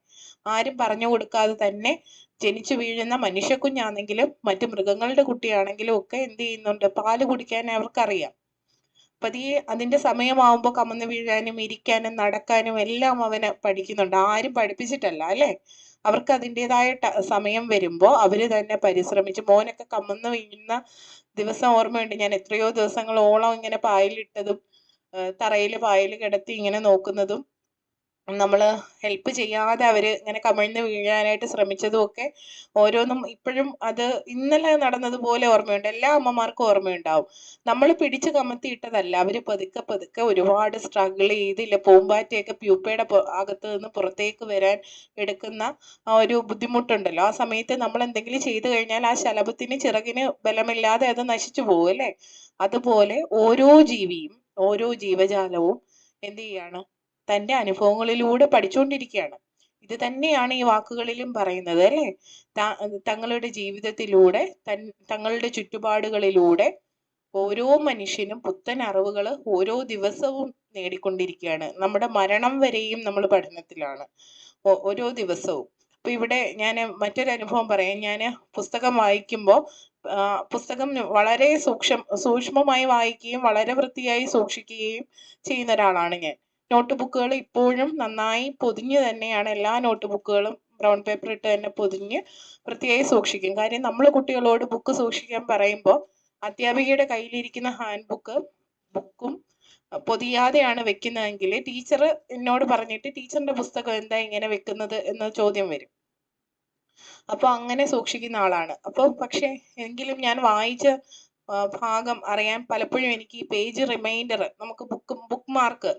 Speaker 1: ആരും പറഞ്ഞു കൊടുക്കാതെ തന്നെ ജനിച്ചു വീഴുന്ന മനുഷ്യക്കുഞ്ഞാണെങ്കിലും മറ്റു മൃഗങ്ങളുടെ കുട്ടിയാണെങ്കിലും ഒക്കെ എന്ത് ചെയ്യുന്നുണ്ട്? പാല് കുടിക്കാൻ അവർക്കറിയാം. പതിയെ അതിന്റെ സമയമാവുമ്പോൾ കമന്ന് വീഴാനും ഇരിക്കാനും നടക്കാനും എല്ലാം അവന് പഠിക്കുന്നുണ്ട്. ആരും പഠിപ്പിച്ചിട്ടല്ല അല്ലെ? അവർക്ക് അതിൻ്റെതായ സമയം വരുമ്പോൾ അവര് തന്നെ പരിശ്രമിച്ച്. മോനൊക്കെ കമന്ന് വീഴുന്ന ദിവസം ഓർമ്മയുണ്ട്. ഞാൻ എത്രയോ ദിവസങ്ങളോളം ഇങ്ങനെ പായലിട്ടതും തറയിൽ പായൽ കിടത്തി ഇങ്ങനെ നോക്കുന്നതും നമ്മൾ ഹെൽപ്പ് ചെയ്യാതെ അവര് ഇങ്ങനെ കമിഴ്ന്ന് വീഴാനായിട്ട് ശ്രമിച്ചതും ഒക്കെ ഓരോന്നും ഇപ്പോഴും അത് ഇന്നലെ നടന്നതുപോലെ ഓർമ്മയുണ്ട്. എല്ലാ അമ്മമാർക്കും ഓർമ്മയുണ്ടാവും. നമ്മൾ പിടിച്ചു കമത്തിയിട്ടതല്ല. അവര് പതുക്കെ പതുക്കെ ഒരുപാട് സ്ട്രഗിൾ ചെയ്തില്ല. പൂമ്പാറ്റയൊക്കെ പ്യൂപ്പയുടെ അകത്ത് നിന്ന് പുറത്തേക്ക് വരാൻ എടുക്കുന്ന ആ ഒരു ബുദ്ധിമുട്ടുണ്ടല്ലോ, ആ സമയത്ത് നമ്മൾ എന്തെങ്കിലും ചെയ്തു കഴിഞ്ഞാൽ ആ ശലഭത്തിന് ചിറകിന് ബലമില്ലാതെ അത് നശിച്ചു പോകും അല്ലേ? അതുപോലെ ഓരോ ജീവിയും ഓരോ ജീവജാലവും എന്ത് ചെയ്യാണ്? തൻ്റെ അനുഭവങ്ങളിലൂടെ പഠിച്ചുകൊണ്ടിരിക്കുകയാണ്. ഇത് തന്നെയാണ് ഈ വാക്കുകളിലും പറയുന്നത് അല്ലേ? തങ്ങളുടെ ജീവിതത്തിലൂടെ തങ്ങളുടെ ചുറ്റുപാടുകളിലൂടെ ഓരോ മനുഷ്യനും പുത്തൻ അറിവുകൾ ഓരോ ദിവസവും നേടിക്കൊണ്ടിരിക്കുകയാണ്. നമ്മുടെ മരണം വരെയും നമ്മൾ പഠനത്തിലാണ് ഓരോ ദിവസവും. അപ്പൊ ഇവിടെ ഞാൻ മറ്റൊരു അനുഭവം പറയാം. ഞാൻ പുസ്തകം വായിക്കുമ്പോൾ പുസ്തകം വളരെ സൂക്ഷ്മമായി വായിക്കുകയും വളരെ വൃത്തിയായി സൂക്ഷിക്കുകയും ചെയ്യുന്ന ഒരാളാണ് ഞാൻ. നോട്ട് ബുക്കുകൾ ഇപ്പോഴും നന്നായി പൊതിഞ്ഞ് തന്നെയാണ് എല്ലാ നോട്ട് ബുക്കുകളും ബ്രൗൺ പേപ്പർ ഇട്ട് തന്നെ പൊതിഞ്ഞ് വൃത്തിയായി സൂക്ഷിക്കും. കാര്യം നമ്മൾ കുട്ടികളോട് ബുക്ക് സൂക്ഷിക്കാൻ പറയുമ്പോൾ അധ്യാപികയുടെ കയ്യിലിരിക്കുന്ന ഹാൻഡ് ബുക്കും പൊതിയാതെയാണ് വെക്കുന്നതെങ്കിൽ ടീച്ചർ എന്നോട് പറഞ്ഞിട്ട് ടീച്ചറിന്റെ പുസ്തകം എന്താ ഇങ്ങനെ വെക്കുന്നത് എന്ന ചോദ്യം വരും. അപ്പൊ അങ്ങനെ സൂക്ഷിക്കുന്ന ആളാണ്. അപ്പൊ പക്ഷെ എങ്കിലും ഞാൻ വായിച്ച ഭാഗം അറിയാൻ പലപ്പോഴും എനിക്ക് ഈ പേജ് റിമൈൻഡർ, നമുക്ക് ബുക്ക് മാർക്ക്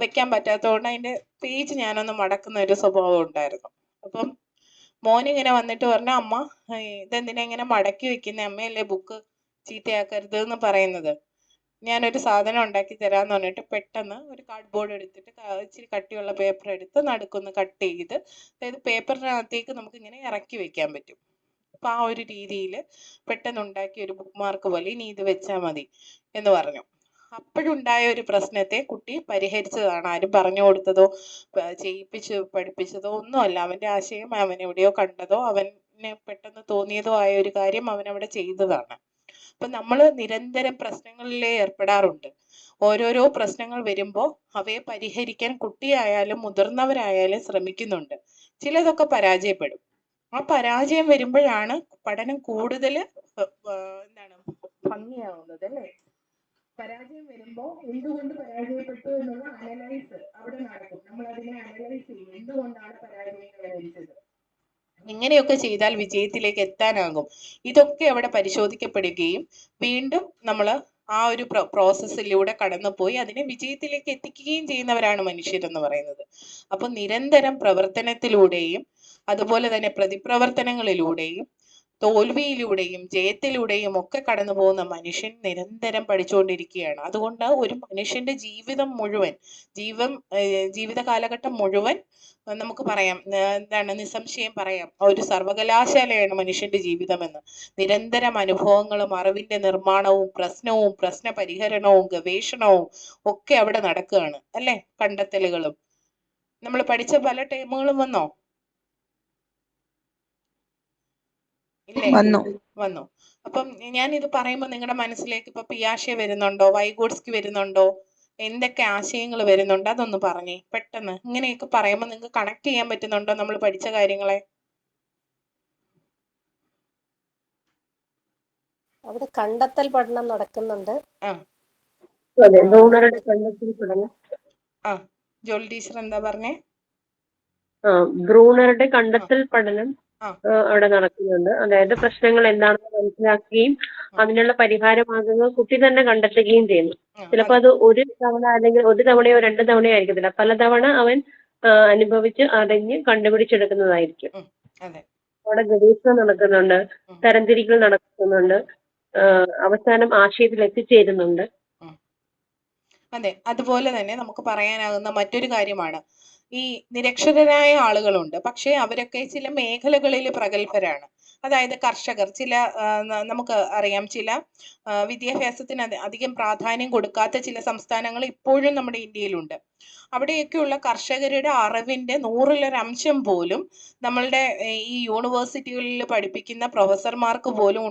Speaker 1: വെക്കാൻ പറ്റാത്തതുകൊണ്ട് അതിന്റെ പേജ് ഞാനൊന്ന് മടക്കുന്ന ഒരു സ്വഭാവം ഉണ്ടായിരുന്നു. അപ്പം മോനിങ്ങനെ വന്നിട്ട് പറഞ്ഞു, അമ്മ ഇതെന്തിനാ ഇങ്ങനെ മടക്കി വെക്കുന്ന, അമ്മയല്ലേ ബുക്ക് ചീത്തയാക്കരുത് എന്ന് പറയുന്നത്. ഞാനൊരു സാധനം ഉണ്ടാക്കി തരാമെന്ന് പറഞ്ഞിട്ട് പെട്ടെന്ന് ഒരു കാർഡ്ബോർഡ് എടുത്തിട്ട് ഇച്ചിരി കട്ടിയുള്ള പേപ്പർ എടുത്ത് നടുക്കൊന്ന് കട്ട് ചെയ്ത്, അതായത് പേപ്പറിനകത്തേക്ക് നമുക്ക് ഇങ്ങനെ ഇറക്കി വെക്കാൻ പറ്റും. അപ്പൊ ആ ഒരു രീതിയിൽ പെട്ടെന്ന് ഉണ്ടാക്കിയ ഒരു ബുക്ക് മാർക്ക് പോലെ ഇനി ഇത് വെച്ചാൽ മതി എന്ന് പറഞ്ഞു. അപ്പോഴുണ്ടായ ഒരു പ്രശ്നത്തെ കുട്ടി പരിഹരിച്ചതാണ്. ആരും പറഞ്ഞു കൊടുത്തതോ പഠിപ്പിച്ചതോ ഒന്നുമല്ല. അവന്റെ ആശയം അവൻ എവിടെയോ കണ്ടതോ അവന് പെട്ടെന്ന് തോന്നിയതോ ആയ ഒരു കാര്യം അവൻ അവിടെ ചെയ്തതാണ്. അപ്പൊ നമ്മൾ നിരന്തരം പ്രശ്നങ്ങളിലേ ഏർപ്പെടാറുണ്ട്. ഓരോരോ പ്രശ്നങ്ങൾ വരുമ്പോൾ അവയെ പരിഹരിക്കാൻ കുട്ടിയായാലും മുതിർന്നവരായാലും ശ്രമിക്കുന്നുണ്ട്. ചിലതൊക്കെ പരാജയപ്പെടും. ആ പരാജയം വരുമ്പോഴാണ് പഠനം കൂടുതൽ ഭംഗിയാവുന്നത് അല്ലേ? പരാജയം വരുമ്പോൾ എന്തുകൊണ്ട് പരാജയപ്പെട്ടു എന്നുള്ള അനലൈസ് അവിടെ നടക്കും. നമ്മൾ അതിനെ അനലൈസ് ചെയ്യും. എന്തുകൊണ്ടാണ് പരാജയങ്ങൾ ലഭിച്ചത്, ഇങ്ങനെയൊക്കെ ചെയ്താൽ വിജയത്തിലേക്ക് എത്താനാകും. ഇതൊക്കെ അവിടെ പരിശോധിക്കപ്പെടുകയും വീണ്ടും നമ്മൾ ആ ഒരു പ്രോസസ്സിലൂടെ കടന്നുപോയി അതിനെ വിജയത്തിലേക്ക് എത്തിക്കുകയും ചെയ്യുന്നവരാണ് മനുഷ്യരെന്ന് പറയുന്നത്. അപ്പൊ നിരന്തരം പ്രവർത്തനത്തിലൂടെയും അതുപോലെ തന്നെ പ്രതിപ്രവർത്തനങ്ങളിലൂടെയും തോൽവിയിലൂടെയും ജയത്തിലൂടെയും ഒക്കെ കടന്നു പോകുന്ന മനുഷ്യൻ നിരന്തരം പഠിച്ചുകൊണ്ടിരിക്കുകയാണ്. അതുകൊണ്ട് ഒരു മനുഷ്യന്റെ ജീവിതം മുഴുവൻ ജീവിത കാലഘട്ടം മുഴുവൻ നമുക്ക് പറയാം, നിസ്സംശയം പറയാം, ഒരു സർവകലാശാലയാണ് മനുഷ്യന്റെ ജീവിതമെന്ന്. നിരന്തരം അനുഭവങ്ങളും അറിവിന്റെ നിർമ്മാണവും പ്രശ്ന പരിഹരണവും ഗവേഷണവും ഒക്കെ അവിടെ നടക്കുകയാണ് അല്ലെ? കണ്ടെത്തലുകളും. നമ്മൾ പഠിച്ച പല ടേമുകളും വന്നോ? ഇല്ലേ? വന്നു. അപ്പം ഞാൻ ഇത് പറയുമ്പോൾ നിങ്ങളുടെ മനസ്സിലേക്ക് ഇപ്പൊ പിയാഷെ വരുന്നുണ്ടോ, വൈഗോട്സ്കി വരുന്നുണ്ടോ, എന്തൊക്കെ ആശയങ്ങൾ വരുന്നുണ്ടോ? അതൊന്ന് പറഞ്ഞേ പെട്ടെന്ന്. ഇങ്ങനെയൊക്കെ പറയുമ്പോൾ നിങ്ങൾക്ക് കണക്ട് ചെയ്യാൻ പറ്റുന്നുണ്ടോ നമ്മൾ പഠിച്ച കാര്യങ്ങളെ?
Speaker 5: അവിടെ കണ്ടെത്തൽ പഠനം നടക്കുന്നുണ്ട്.
Speaker 1: ജോലി ടീച്ചർ എന്താ പറഞ്ഞേ?
Speaker 9: ബ്രൂണറുടെ കണ്ടെത്തൽ പഠനം അവിടെ നടക്കുന്നുണ്ട്. അതായത് പ്രശ്നങ്ങൾ എന്താണെന്ന് മനസ്സിലാക്കുകയും അതിനുള്ള പരിഹാര മാർഗങ്ങൾ കുട്ടി തന്നെ കണ്ടെത്തുകയും ചെയ്യുന്നു. ചിലപ്പോൾ അത് ഒരു തവണ അല്ലെങ്കിൽ ഒരു തവണയോ 2 തവണയോ ആയിരിക്കത്തില്ല, പലതവണ അവൻ അനുഭവിച്ച് അറിഞ്ഞ് കണ്ടുപിടിച്ചെടുക്കുന്നതായിരിക്കും. അവിടെ ഗവേഷണം നടക്കുന്നുണ്ട്, തരംതിരിക്കൽ നടക്കുന്നുണ്ട്, അവസാനം ആശയത്തിൽ എത്തിച്ചേരുന്നുണ്ട്.
Speaker 1: അതെ, അതുപോലെ തന്നെ നമുക്ക് പറയാനാകുന്ന മറ്റൊരു കാര്യമാണ് ഈ നിരക്ഷരരായ ആളുകളുണ്ട്, പക്ഷെ അവരൊക്കെ ചില മേഖലകളിൽ പ്രഗത്ഭരാണ്. അതായത് കർഷകർ, നമുക്ക് അറിയാം ചില വിദ്യാഭ്യാസത്തിന് അധികം പ്രാധാന്യം കൊടുക്കാത്ത ചില സംസ്ഥാനങ്ങൾ ഇപ്പോഴും നമ്മുടെ ഇന്ത്യയിലുണ്ട്. അവിടെയൊക്കെയുള്ള കർഷകരുടെ അറിവിന്റെ 100% പോലും നമ്മളുടെ ഈ യൂണിവേഴ്സിറ്റികളിൽ പഠിപ്പിക്കുന്ന പ്രൊഫസർമാർക്ക് പോലും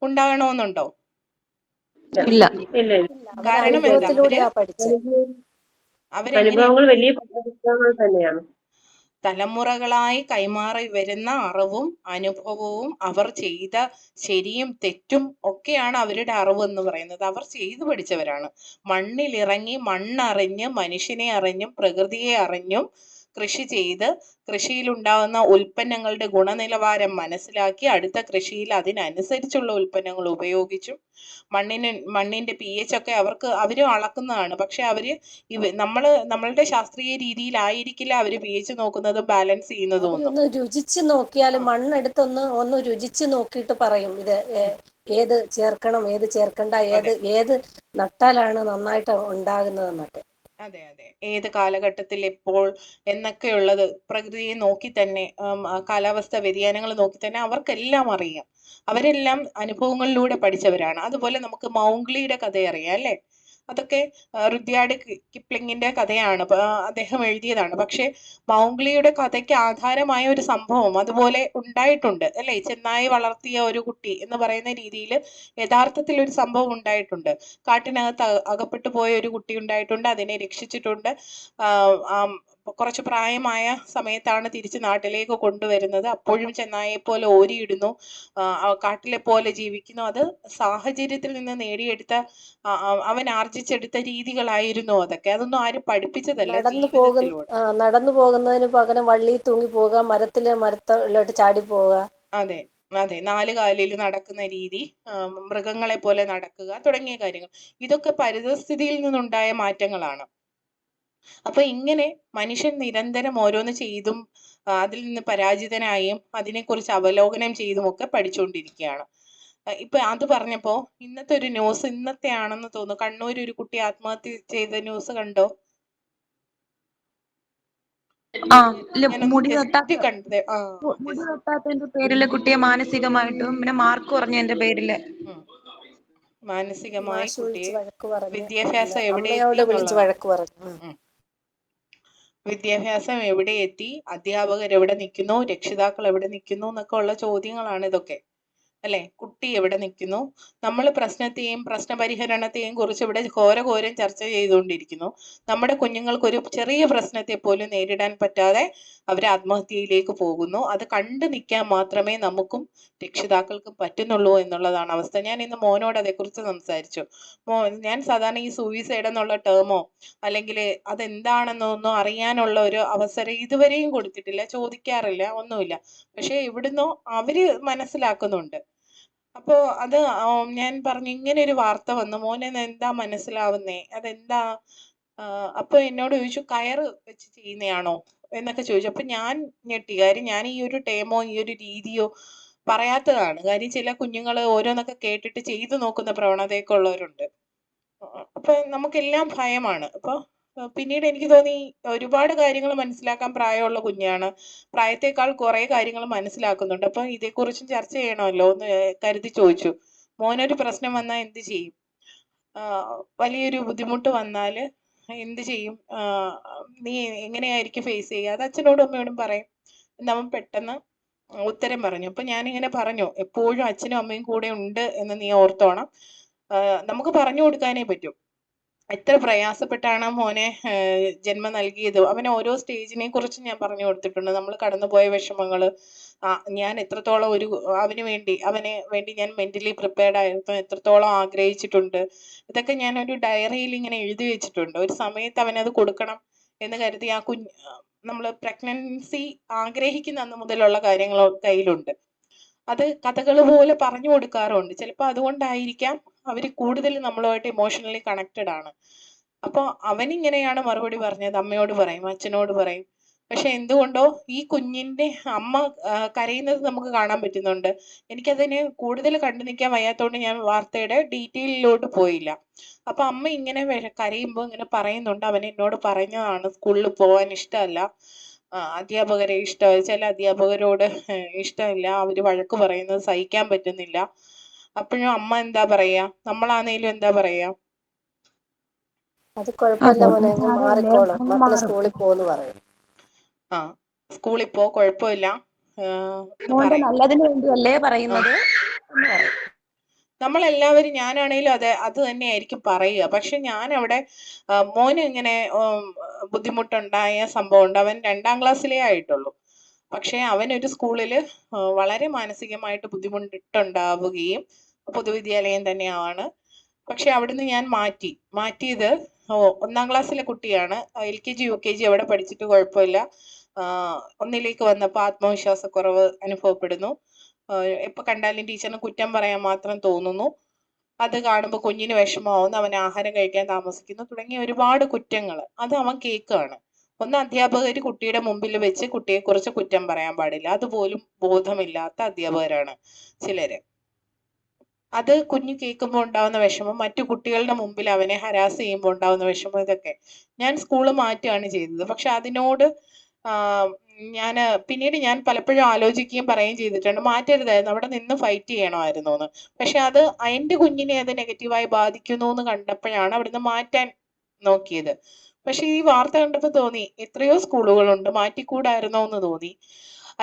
Speaker 1: ഉണ്ടാകണമെന്നുണ്ടോ?
Speaker 4: ഇല്ല.
Speaker 1: കാരണം
Speaker 9: അനുഭവങ്ങൾ വലിയ തന്നെയാണ്.
Speaker 1: തലമുറകളായി കൈമാറി വരുന്ന അറിവും അനുഭവവും അവർ ചെയ്ത ശരിയും തെറ്റും ഒക്കെയാണ് അവരുടെ അറിവ് എന്ന് പറയുന്നത്. അവർ ചെയ്തു പഠിച്ചവരാണ്. മണ്ണിലിറങ്ങി മണ്ണറിഞ്ഞ് മനുഷ്യനെ അറിഞ്ഞും പ്രകൃതിയെ അറിഞ്ഞും കൃഷി ചെയ്ത് കൃഷിയിലുണ്ടാകുന്ന ഉൽപ്പന്നങ്ങളുടെ ഗുണനിലവാരം മനസ്സിലാക്കി അടുത്ത കൃഷിയിൽ അതിനനുസരിച്ചുള്ള ഉൽപ്പന്നങ്ങൾ ഉപയോഗിച്ചും മണ്ണിന്റെ pH ഒക്കെ അവര് അളക്കുന്നതാണ്. പക്ഷെ നമ്മളുടെ ശാസ്ത്രീയ രീതിയിലായിരിക്കില്ല അവര് pH നോക്കുന്നതും ബാലൻസ് ചെയ്യുന്നതും.
Speaker 5: ഒന്ന് രുചിച്ച് നോക്കിയാൽ മണ്ണെടുത്തൊന്ന് രുചിച്ച് നോക്കിയിട്ട് പറയും ഇത് ഏത് ചേർക്കണം ഏത് ചേർക്കണ്ട, ഏത് നട്ടാലാണ് നന്നായിട്ട് ഉണ്ടാകുന്നത് എന്നൊക്കെ.
Speaker 1: അതെ അതെ, ഏത് കാലഘട്ടത്തിൽ എപ്പോൾ എന്നൊക്കെയുള്ളത് പ്രകൃതിയെ നോക്കി തന്നെ കാലാവസ്ഥ വ്യതിയാനങ്ങൾ നോക്കി തന്നെ അവർക്കെല്ലാം അറിയാം. അവരെല്ലാം അനുഭവങ്ങളിലൂടെ പഠിച്ചവരാണ്. അതുപോലെ നമുക്ക് മൗഗ്ലിയുടെ കഥ അറിയാം അല്ലേ? അതൊക്കെ റുഡ്യാർഡ് കിപ്ലിങ്ങിന്റെ കഥയാണ്, അദ്ദേഹം എഴുതിയതാണ്. പക്ഷെ മൗഗ്ലിയുടെ കഥയ്ക്ക് ആധാരമായ ഒരു സംഭവം അതുപോലെ ഉണ്ടായിട്ടുണ്ട് അല്ലേ? ചെന്നായി വളർത്തിയ ഒരു കുട്ടി എന്ന് പറയുന്ന രീതിയിൽ യഥാർത്ഥത്തിൽ ഒരു സംഭവം ഉണ്ടായിട്ടുണ്ട്. കാട്ടിനകത്ത് അകപ്പെട്ടു പോയ ഒരു കുട്ടി ഉണ്ടായിട്ടുണ്ട്, അതിനെ രക്ഷിച്ചിട്ടുണ്ട്. കുറച്ച് പ്രായമായ സമയത്താണ് തിരിച്ച് നാട്ടിലേക്ക് കൊണ്ടുവരുന്നത്. അപ്പോഴും ചെന്നായെ പോലെ ഓരിയിടുന്നു, കാട്ടിലെ പോലെ ജീവിക്കുന്നു. അത് സാഹചര്യത്തിൽ നിന്ന് നേടിയെടുത്ത അവൻ ആർജിച്ചെടുത്ത രീതികളായിരുന്നു അതൊക്കെ. അതൊന്നും ആരും പഠിപ്പിച്ചതല്ല, ജീവിതത്തിലൂടെ.
Speaker 5: നടന്നു പോകുന്നതിന് പകരം വള്ളി തൂങ്ങി പോവുക, മരത്തിലോട്ട് ചാടി പോവുക.
Speaker 1: അതെ അതെ, 4 കാലിൽ നടക്കുന്ന രീതി, മൃഗങ്ങളെ പോലെ നടക്കുക തുടങ്ങിയ കാര്യങ്ങൾ, ഇതൊക്കെ പരിതസ്ഥിതിയിൽ നിന്നുണ്ടായ മാറ്റങ്ങളാണ്. അപ്പൊ ഇങ്ങനെ മനുഷ്യൻ നിരന്തരം ഓരോന്ന് ചെയ്തും അതിൽ നിന്ന് പരാജിതനായും അതിനെക്കുറിച്ച് അവലോകനം ചെയ്തും ഒക്കെ പഠിച്ചുകൊണ്ടിരിക്കുകയാണ്. ഇപ്പൊ അത് പറഞ്ഞപ്പോ ഇന്നത്തെ ഒരു ന്യൂസ്, ഇന്നത്തെ ആണെന്ന് തോന്നുന്നു, കണ്ണൂർ ഒരു കുട്ടി ആത്മഹത്യ ചെയ്ത ന്യൂസ് കണ്ടോ?
Speaker 4: മുടി വെട്ടാത്തതിന്റെ പേരില് കുട്ടിയെ മാനസികമായിട്ടും പിന്നെ മാർക്ക് കുറഞ്ഞതിന്റെ പേരില്
Speaker 1: മാനസികമായി കുട്ടിയെ വിദ്യാഭ്യാസം എവിടെ എത്തി, അധ്യാപകർ എവിടെ നിൽക്കുന്നു, രക്ഷിതാക്കൾ എവിടെ നിൽക്കുന്നു എന്നൊക്കെ ഉള്ള ചോദ്യങ്ങളാണ് ഇതൊക്കെ അല്ലെ? കുട്ടി എവിടെ നിൽക്കുന്നു? നമ്മൾ പ്രശ്നത്തെയും പ്രശ്നപരിഹരണത്തെയും കുറിച്ച് ഇവിടെ ഘോരഘോരം ചർച്ച ചെയ്തുകൊണ്ടിരിക്കുന്നു. നമ്മുടെ കുഞ്ഞുങ്ങൾക്ക് ഒരു ചെറിയ പ്രശ്നത്തെ പോലും നേരിടാൻ പറ്റാതെ അവർ ആത്മഹത്യയിലേക്ക് പോകുന്നു. അത് കണ്ടു നിൽക്കാൻ മാത്രമേ നമുക്കും രക്ഷിതാക്കൾക്കും പറ്റുന്നുള്ളൂ എന്നുള്ളതാണ് അവസ്ഥ. ഞാൻ ഇന്ന് മോനോട് അതേക്കുറിച്ച് സംസാരിച്ചു. ഞാൻ സാധാരണ ഈ സൂയിസൈഡ് എന്നുള്ള ടേമോ അല്ലെങ്കിൽ അതെന്താണെന്നൊന്നും അറിയാനുള്ള ഒരു അവസരം ഇതുവരെയും കൊടുത്തിട്ടില്ല, ചോദിക്കാറില്ല, ഒന്നുമില്ല. പക്ഷെ ഇവിടുന്നോ അവര് മനസ്സിലാക്കുന്നുണ്ട്. അപ്പോ അത് ഞാൻ പറഞ്ഞു, ഇങ്ങനെ ഒരു വാർത്ത വന്നു, മോനെ എന്താ മനസ്സിലാവുന്നേ, അതെന്താ? അപ്പൊ എന്നോട് ചോദിച്ചു, കയറ് വെച്ച് ചെയ്യുന്നതാണോ എന്നൊക്കെ ചോദിച്ചു. അപ്പൊ ഞാൻ ഞെട്ടി. കാര്യം ഞാൻ ഈ ഒരു ടേമോ ഈ ഒരു രീതിയോ പറയാത്തതാണ്. കാര്യം ചില കുഞ്ഞുങ്ങൾ ഓരോന്നൊക്കെ കേട്ടിട്ട് ചെയ്തു നോക്കുന്ന പ്രവണതയൊക്കെ ഉള്ളവരുണ്ട്. അപ്പൊ നമുക്കെല്ലാം ഭയമാണ്. അപ്പൊ പിന്നീട് എനിക്ക് തോന്നി ഒരുപാട് കാര്യങ്ങൾ മനസ്സിലാക്കാൻ പ്രായമുള്ള കുഞ്ഞാണ്, പ്രായത്തെക്കാൾ കുറെ കാര്യങ്ങൾ മനസ്സിലാക്കുന്നുണ്ട്. അപ്പൊ ഇതേക്കുറിച്ചും ചർച്ച ചെയ്യണമല്ലോ എന്ന് കരുതി ചോദിച്ചു. മോനൊരു പ്രശ്നം വന്നാൽ എന്ത് ചെയ്യും, വലിയൊരു ബുദ്ധിമുട്ട് വന്നാല് എന്ത് ചെയ്യും, നീ എങ്ങനെയായിരിക്കും ഫേസ് ചെയ്യുക, അത് അച്ഛനോടും അമ്മയോടും പറയും എന്ന് അവൻ പെട്ടെന്ന് ഉത്തരം പറഞ്ഞു. അപ്പൊ ഞാനിങ്ങനെ പറഞ്ഞു, എപ്പോഴും അച്ഛനും അമ്മയും കൂടെ ഉണ്ട് എന്ന് നീ ഓർത്തോണം. നമുക്ക് പറഞ്ഞു കൊടുക്കാനേ പറ്റൂ. എത്ര പ്രയാസപ്പെട്ടാണ് മോനെ ജന്മം നൽകിയത്, അവന് ഓരോ സ്റ്റേജിനെ കുറിച്ച് ഞാൻ പറഞ്ഞു കൊടുത്തിട്ടുണ്ട്. നമ്മൾ കടന്നുപോയ വിഷമങ്ങള്, ഞാൻ എത്രത്തോളം അവന് വേണ്ടി ഞാൻ മെന്റലി പ്രിപ്പയർഡ് ആയിരുന്നു, എത്രത്തോളം ആഗ്രഹിച്ചിട്ടുണ്ട്, ഇതൊക്കെ ഞാൻ ഒരു ഡയറിയിൽ ഇങ്ങനെ എഴുതി വെച്ചിട്ടുണ്ട്. ഒരു സമയത്ത് അവനത് കൊടുക്കണം എന്ന് കരുതി നമ്മൾ പ്രഗ്നൻസി ആഗ്രഹിക്കുന്ന അന്ന് മുതലുള്ള കാര്യങ്ങൾ കയ്യിലുണ്ട്. അത് കഥകൾ പോലെ പറഞ്ഞു കൊടുക്കാറുണ്ട്. ചിലപ്പോൾ അതുകൊണ്ടായിരിക്കാം അവർ കൂടുതൽ നമ്മളുമായിട്ട് ഇമോഷണലി കണക്റ്റഡ് ആണ്. അപ്പോൾ അവനിങ്ങനെയാണ് മറുപടി പറഞ്ഞത്. അമ്മയോട് പറയും, അച്ഛനോട് പറയും. പക്ഷെ എന്തുകൊണ്ടോ ഈ കുഞ്ഞിന്റെ അമ്മ കരയുന്നത് നമുക്ക് കാണാൻ പറ്റുന്നുണ്ട്. എനിക്കതിന് കൂടുതൽ കണ്ടു നിൽക്കാൻ വയ്യാത്തതുകൊണ്ട് ഞാൻ വാർത്തയുടെ ഡീറ്റെയിലോട്ട് പോയില്ല. അപ്പൊ അമ്മ ഇങ്ങനെ കരയുമ്പോൾ ഇങ്ങനെ പറയുന്നുണ്ട്, അവൻ എന്നോട് പറഞ്ഞതാണ് സ്കൂളിൽ പോകാൻ ഇഷ്ടമല്ല, അധ്യാപകരെ ഇഷ്ടമല്ല, ചില അധ്യാപകരോട് ഇഷ്ടമില്ല, അവര് വഴക്ക് പറയുന്നത് സഹിക്കാൻ പറ്റുന്നില്ല. അപ്പോഴും അമ്മ എന്താ പറയാ, നമ്മളാണേലും എന്താ പറയാ,
Speaker 5: അത് കുഴപ്പമില്ല മോനെ, മാറിക്കോളും, മക്കള് സ്കൂളിൽ പോന്ന് പറയും.
Speaker 1: സ്കൂളിൽ പോ, കുഴപ്പമില്ല,
Speaker 4: നല്ലതിന് വേണ്ടിയല്ലേ പറയുന്നത്.
Speaker 1: നമ്മളെല്ലാവരും, ഞാനാണേലും അത് തന്നെയായിരിക്കും പറയുക. പക്ഷെ ഞാൻ അവിടെ മോന് ഇങ്ങനെ ബുദ്ധിമുട്ടുണ്ടായ സംഭവം ഉണ്ട്. അവൻ 2ാം ക്ലാസ്സിലേ ആയിട്ടുള്ളൂ. പക്ഷെ അവൻ ഒരു സ്കൂളിൽ വളരെ മാനസികമായിട്ട് ബുദ്ധിമുട്ടുണ്ടാവുകയും, പൊതുവിദ്യാലയം തന്നെയാണ്. പക്ഷെ അവിടുന്ന് ഞാൻ മാറ്റിയത് 1ാം ക്ലാസ്സിലെ കുട്ടിയാണ്. LKG UKG അവിടെ പഠിച്ചിട്ട് കുഴപ്പമില്ല. 1ലേക്ക് വന്നപ്പോൾ ആത്മവിശ്വാസക്കുറവ് അനുഭവപ്പെടുന്നു. എപ്പോൾ കണ്ടാലും ടീച്ചറിന് കുറ്റം പറയാൻ മാത്രം തോന്നുന്നു. അത് കാണുമ്പോൾ കുഞ്ഞിന് വിഷമമാവുന്നു, അവൻ ആഹാരം കഴിക്കാൻ താമസിക്കുന്നു തുടങ്ങിയ ഒരുപാട് കുറ്റങ്ങൾ അത് അവൻ കേൾക്കുകയാണ്. അധ്യാപകർ കുട്ടിയുടെ മുമ്പിൽ വെച്ച് കുട്ടിയെക്കുറിച്ച് കുറ്റം പറയാൻ പാടില്ല, അതുപോലും ബോധമില്ലാത്ത അധ്യാപകരാണ് ചിലര്. അത് കുഞ്ഞ് കേൾക്കുമ്പോൾ ഉണ്ടാവുന്ന വിഷമം, മറ്റു കുട്ടികളുടെ മുമ്പിൽ അവനെ ഹരാസ് ചെയ്യുമ്പോൾ ഉണ്ടാവുന്ന വിഷമം, ഇതൊക്കെ ഞാൻ സ്കൂള് മാറ്റുകയാണ് ചെയ്തത്. പക്ഷെ അതിനോട് ഞാൻ പിന്നീട് ഞാൻ പലപ്പോഴും ആലോചിക്കുകയും പറയുകയും ചെയ്തിട്ടുണ്ട്, മാറ്റരുതായിരുന്നു, അവിടെ നിന്ന് ഫൈറ്റ് ചെയ്യണമായിരുന്നു എന്ന്. പക്ഷെ അത് എൻ്റെ കുഞ്ഞിനെ അത് നെഗറ്റീവായി ബാധിക്കുന്നു എന്ന് കണ്ടപ്പോഴാണ് അവിടുന്ന് മാറ്റാൻ നോക്കിയത്. പക്ഷെ ഈ വാർത്ത കണ്ടപ്പോൾ തോന്നി എത്രയോ സ്കൂളുകളുണ്ട്, മാറ്റിക്കൂടായിരുന്നോ എന്ന് തോന്നി.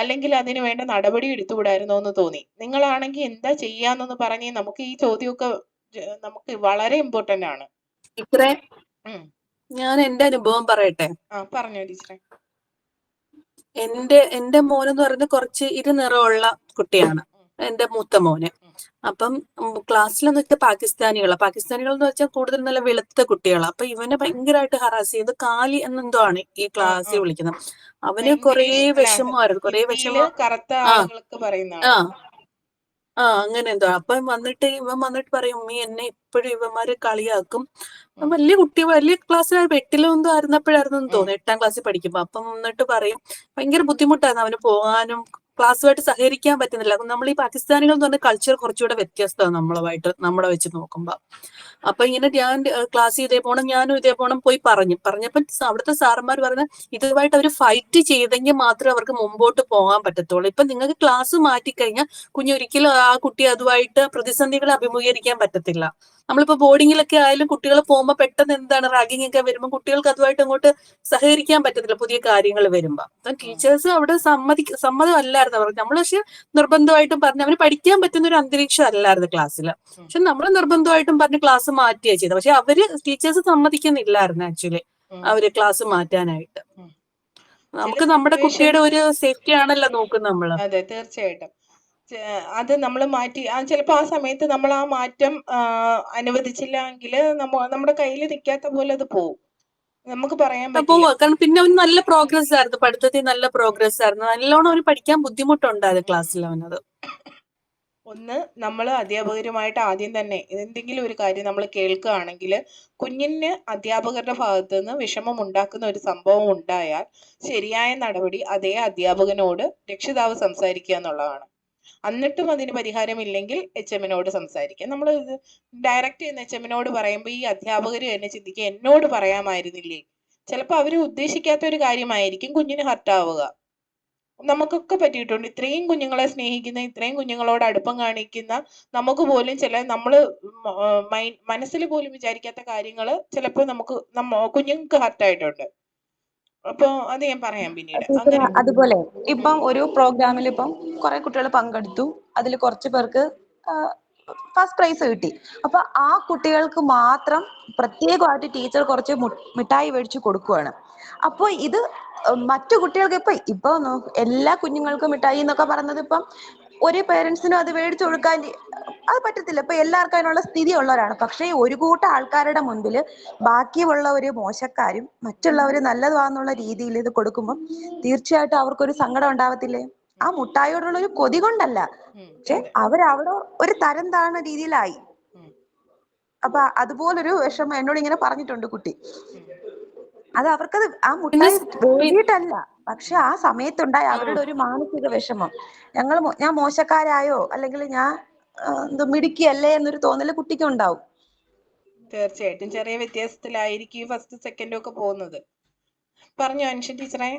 Speaker 1: അല്ലെങ്കിൽ അതിന് വേണ്ട നടപടി എടുത്തുകൂടായിരുന്നോ എന്ന് തോന്നി. നിങ്ങളാണെങ്കിൽ എന്താ ചെയ്യാന്നൊന്ന് പറഞ്ഞ് നമുക്ക് ഈ ചോദ്യമൊക്കെ നമുക്ക് വളരെ ഇമ്പോർട്ടന്റ് ആണ്.
Speaker 8: ടീച്ചറെ, ഞാൻ എന്റെ അനുഭവം പറയട്ടെ.
Speaker 1: പറഞ്ഞോ ടീച്ചറെ.
Speaker 8: എന്റെ മോനെന്ന് പറയുന്നത് കുറച്ച് ഇരുനിറമുള്ള കുട്ടിയാണ്, എന്റെ മൂത്ത മോന്. അപ്പം ക്ലാസ്സിലെന്ന് വെച്ചാൽ പാകിസ്ഥാനികൾ എന്ന് വെച്ചാൽ കൂടുതൽ നല്ല വെളുത്ത കുട്ടികളാണ്. അപ്പൊ ഇവനെ ഭയങ്കരമായിട്ട് ഹറാസ് ചെയ്ത് കാലി എന്നെന്തോ ആണ് ഈ ക്ലാസ്സിൽ വിളിക്കുന്നത്. അവന് കൊറേ വിഷമമായിരുന്നു, കൊറേ വിഷമം. അങ്ങനെ എന്തോ. അപ്പം ഇവൻ വന്നിട്ട് പറയും, ഉമ്മി എന്നെ ഇപ്പോഴും ഇവന്മാര് കളിയാക്കും. വലിയ ക്ലാസ്സിൽ 8-ലോ എന്തോ ആയിരുന്നപ്പോഴായിരുന്നു തോന്നുന്നു, 8ാം ക്ലാസ്സിൽ പഠിക്കുമ്പോ. അപ്പം വന്നിട്ട് പറയും ഭയങ്കര ബുദ്ധിമുട്ടായിരുന്നു അവന് പോകാനും, ക്ലാസ്സുമായിട്ട് സഹകരിക്കാൻ പറ്റുന്നില്ല. നമ്മൾ ഈ പാകിസ്ഥാനികൾ എന്ന് പറഞ്ഞ കൾച്ചർ കുറച്ചുകൂടെ വ്യത്യസ്തമാണ് നമ്മളെ വെച്ച് നോക്കുമ്പോ. അപ്പൊ ഇങ്ങനെ ഞാൻ ക്ലാസ് ഞാനും ഇതേ പോണം പോയി പറഞ്ഞപ്പോ അവിടുത്തെ സാറന്മാർ പറഞ്ഞ ഇതുമായിട്ട് അവർ ഫൈറ്റ് ചെയ്തെങ്കിൽ മാത്രമേ അവർക്ക് മുമ്പോട്ട് പോകാൻ പറ്റത്തുള്ളൂ. ഇപ്പൊ നിങ്ങൾക്ക് ക്ലാസ് മാറ്റിക്കഴിഞ്ഞാൽ കുഞ്ഞൊരിക്കലും ആ കുട്ടി അതുമായിട്ട് പ്രതിസന്ധികളെ അഭിമുഖീകരിക്കാൻ പറ്റത്തില്ല. നമ്മളിപ്പോ ബോർഡിങ്ങിലൊക്കെ ആയാലും കുട്ടികൾ പോകുമ്പോൾ പെട്ടെന്ന് എന്താണ് റാഗിങ് ഒക്കെ വരുമ്പോൾ കുട്ടികൾക്ക് അതുമായിട്ട് അങ്ങോട്ട് സഹകരിക്കാൻ പറ്റത്തില്ല പുതിയ കാര്യങ്ങൾ വരുമ്പോ. ടീച്ചേഴ്സ് അവിടെ സമ്മതമല്ലായിരുന്നു അവർക്ക്. നമ്മൾ പക്ഷെ നിർബന്ധമായിട്ടും പറഞ്ഞ് അവന് പഠിക്കാൻ പറ്റുന്ന ഒരു അന്തരീക്ഷം അല്ലായിരുന്നു ക്ലാസ്സിൽ. പക്ഷെ നമ്മൾ നിർബന്ധമായിട്ടും പറഞ്ഞ് ക്ലാസ് മാറ്റുകയാ ചെയ്തത്. പക്ഷെ ടീച്ചേഴ്സ് സമ്മതിക്കുന്നില്ലായിരുന്നു ആക്ച്വലി അവര് ക്ലാസ് മാറ്റാനായിട്ട്. നമുക്ക് നമ്മുടെ കുട്ടിയുടെ ഒരു സേഫ്റ്റി ആണല്ലോ നോക്കുന്നത് നമ്മള്.
Speaker 1: അതെ, തീർച്ചയായിട്ടും. അത് നമ്മൾ മാറ്റി ചിലപ്പോൾ ആ സമയത്ത് നമ്മൾ ആ മാറ്റം അനുവദിച്ചില്ല എങ്കിൽ നമ്മുടെ കയ്യിൽ നിൽക്കാത്ത പോലെ അത് പോവും, നമുക്ക് പറയാൻ പറ്റില്ല.
Speaker 8: കാരണം പിന്നെ അവന് നല്ല പ്രോഗ്രസ് ആയിരുന്നു, പഠിത്തത്തിൽ നല്ല പ്രോഗ്രസ് ആയിരുന്നു, നല്ലോണം അവന് പഠിക്കാൻ ബുദ്ധിമുട്ടുണ്ടായിരുന്നു ക്ലാസ്സിൽ അവനത്.
Speaker 1: ഒന്ന്, നമ്മൾ അധ്യാപകരുമായിട്ട് ആദ്യം തന്നെ എന്തെങ്കിലും ഒരു കാര്യം നമ്മൾ കേൾക്കുകയാണെങ്കിൽ കുഞ്ഞിന് അധ്യാപകരുടെ ഭാഗത്തു നിന്ന് വിഷമം ഉണ്ടാക്കുന്ന ഒരു സംഭവം ഉണ്ടായാൽ ശരിയായ നടപടി അതേ അധ്യാപകനോട് രക്ഷിതാവ് സംസാരിക്കുക എന്നുള്ളതാണ്. എന്നിട്ടും അതിന് പരിഹാരമില്ലെങ്കിൽ HM-നോട് സംസാരിക്കുക. നമ്മൾ ഡയറക്റ്റ് ചെയ്യുന്ന HM-നോട് പറയുമ്പോൾ ഈ അധ്യാപകർ തന്നെ ചിന്തിക്കുക, എന്നോട് പറയാമായിരുന്നില്ലേ. ചിലപ്പോൾ അവർ ഉദ്ദേശിക്കാത്ത ഒരു കാര്യമായിരിക്കും കുഞ്ഞിന് ഹർട്ടാവുക. നമുക്കൊക്കെ പറ്റിയിട്ടുണ്ട്. ഇത്രയും കുഞ്ഞുങ്ങളെ സ്നേഹിക്കുന്ന, ഇത്രയും കുഞ്ഞുങ്ങളോട് അടുപ്പം കാണിക്കുന്ന നമുക്ക് പോലും നമ്മൾ മനസ്സിൽ പോലും വിചാരിക്കാത്ത കാര്യങ്ങൾ ചിലപ്പോൾ കുഞ്ഞുങ്ങൾക്ക് ഹർട്ടായിട്ടുണ്ട്. അപ്പൊ അത് ഞാൻ പറയാം പിന്നീട്.
Speaker 4: അതുപോലെ ഇപ്പം ഒരു പ്രോഗ്രാമിൽ ഇപ്പം കുറെ കുട്ടികൾ പങ്കെടുത്തു, അതിൽ കുറച്ച് പേർക്ക് ഫസ്റ്റ് പ്രൈസ് കിട്ടി. അപ്പൊ ആ കുട്ടികൾക്ക് മാത്രം പ്രത്യേകമായിട്ട് ടീച്ചർ കുറച്ച് മിഠായി മേടിച്ചു കൊടുക്കുവാണ്. അപ്പൊ ഇത് മറ്റു കുട്ടികൾക്ക് ഇപ്പൊ എല്ലാ കുഞ്ഞുങ്ങൾക്കും മിഠായി എന്നൊക്കെ പറഞ്ഞത് ഇപ്പം ഒരു പേരൻസിനും അത് മേടിച്ചു കൊടുക്കാൻ അത് പറ്റത്തില്ല. ഇപ്പൊ എല്ലാവർക്കും അതിനുള്ള സ്ഥിതി ഉള്ളവരാണ്. പക്ഷേ ഒരു കൂട്ടം ആൾക്കാരുടെ മുൻപിൽ ബാക്കിയുള്ളവര് മോശക്കാരും മറ്റുള്ളവര് നല്ലതാന്നുള്ള രീതിയിൽ ഇത് കൊടുക്കുമ്പോൾ തീർച്ചയായിട്ടും അവർക്കൊരു സങ്കടം ഉണ്ടാവത്തില്ലേ? ആ മുട്ടായിയോടുള്ള ഒരു കൊതി കൊണ്ടല്ല, പക്ഷെ അവരവിടെ ഒരു തരം താഴ്ന്ന രീതിയിലായി. അപ്പൊ അതുപോലൊരു വിഷമം എന്നോട് ഇങ്ങനെ പറഞ്ഞിട്ടുണ്ട് കുട്ടി. അത് അവർക്കത് ആ മുട്ടായി വേണ്ടിയിട്ടല്ല, പക്ഷെ ആ സമയത്തുണ്ടായ അവരുടെ ഒരു മാനസിക വിഷമം. ഞാൻ മോശക്കാരായോ അല്ലെങ്കിൽ ഞാൻ മിടുക്കിയല്ലേ എന്നൊരു തോന്നല് കുട്ടിക്ക് ഉണ്ടാവും.
Speaker 1: തീർച്ചയായിട്ടും ചെറിയ വ്യത്യാസത്തിലായിരിക്കും ഫസ്റ്റ് സെക്കൻഡും ഒക്കെ പോകുന്നത്. പറഞ്ഞു അനുഷ ടീച്ചറെ.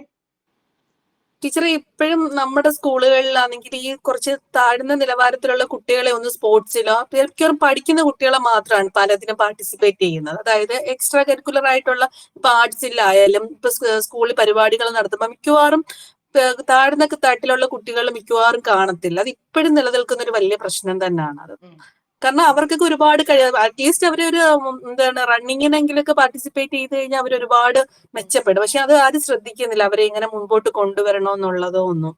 Speaker 8: ടീച്ചറെ, ഇപ്പോഴും നമ്മുടെ സ്കൂളുകളിലാണെങ്കിൽ ഈ കുറച്ച് താഴ്ന്ന നിലവാരത്തിലുള്ള കുട്ടികളെ ഒന്ന് സ്പോർട്സിലോ മിക്കവാറും പഠിക്കുന്ന കുട്ടികളെ മാത്രമാണ് പലതിനും പാർട്ടിസിപ്പേറ്റ് ചെയ്യുന്നത്. അതായത് എക്സ്ട്രാ കരിക്കുലർ ആയിട്ടുള്ള ഇപ്പൊ ആർട്സിലായാലും ഇപ്പൊ സ്കൂളിൽ പരിപാടികൾ നടത്തുമ്പോൾ മിക്കവാറും താഴ്ന്ന തട്ടിലുള്ള കുട്ടികൾ മിക്കവാറും കാണത്തില്ല. അത് ഇപ്പോഴും നിലനിൽക്കുന്ന ഒരു വലിയ പ്രശ്നം തന്നെയാണ് അത്. കാരണം അവർക്കൊക്കെ ഒരുപാട് അറ്റ്ലീസ്റ്റ് അവരൊരു റണ്ണിങ്ങിനെങ്കിലൊക്കെ പാർട്ടിസിപ്പേറ്റ് ചെയ്ത് കഴിഞ്ഞാൽ അവർ ഒരുപാട് മെച്ചപ്പെടും. പക്ഷെ അത് ആരും ശ്രദ്ധിക്കുന്നില്ല, അവരെ ഇങ്ങനെ മുൻപോട്ട് കൊണ്ടുവരണോ എന്നുള്ളതോ ഒന്നും.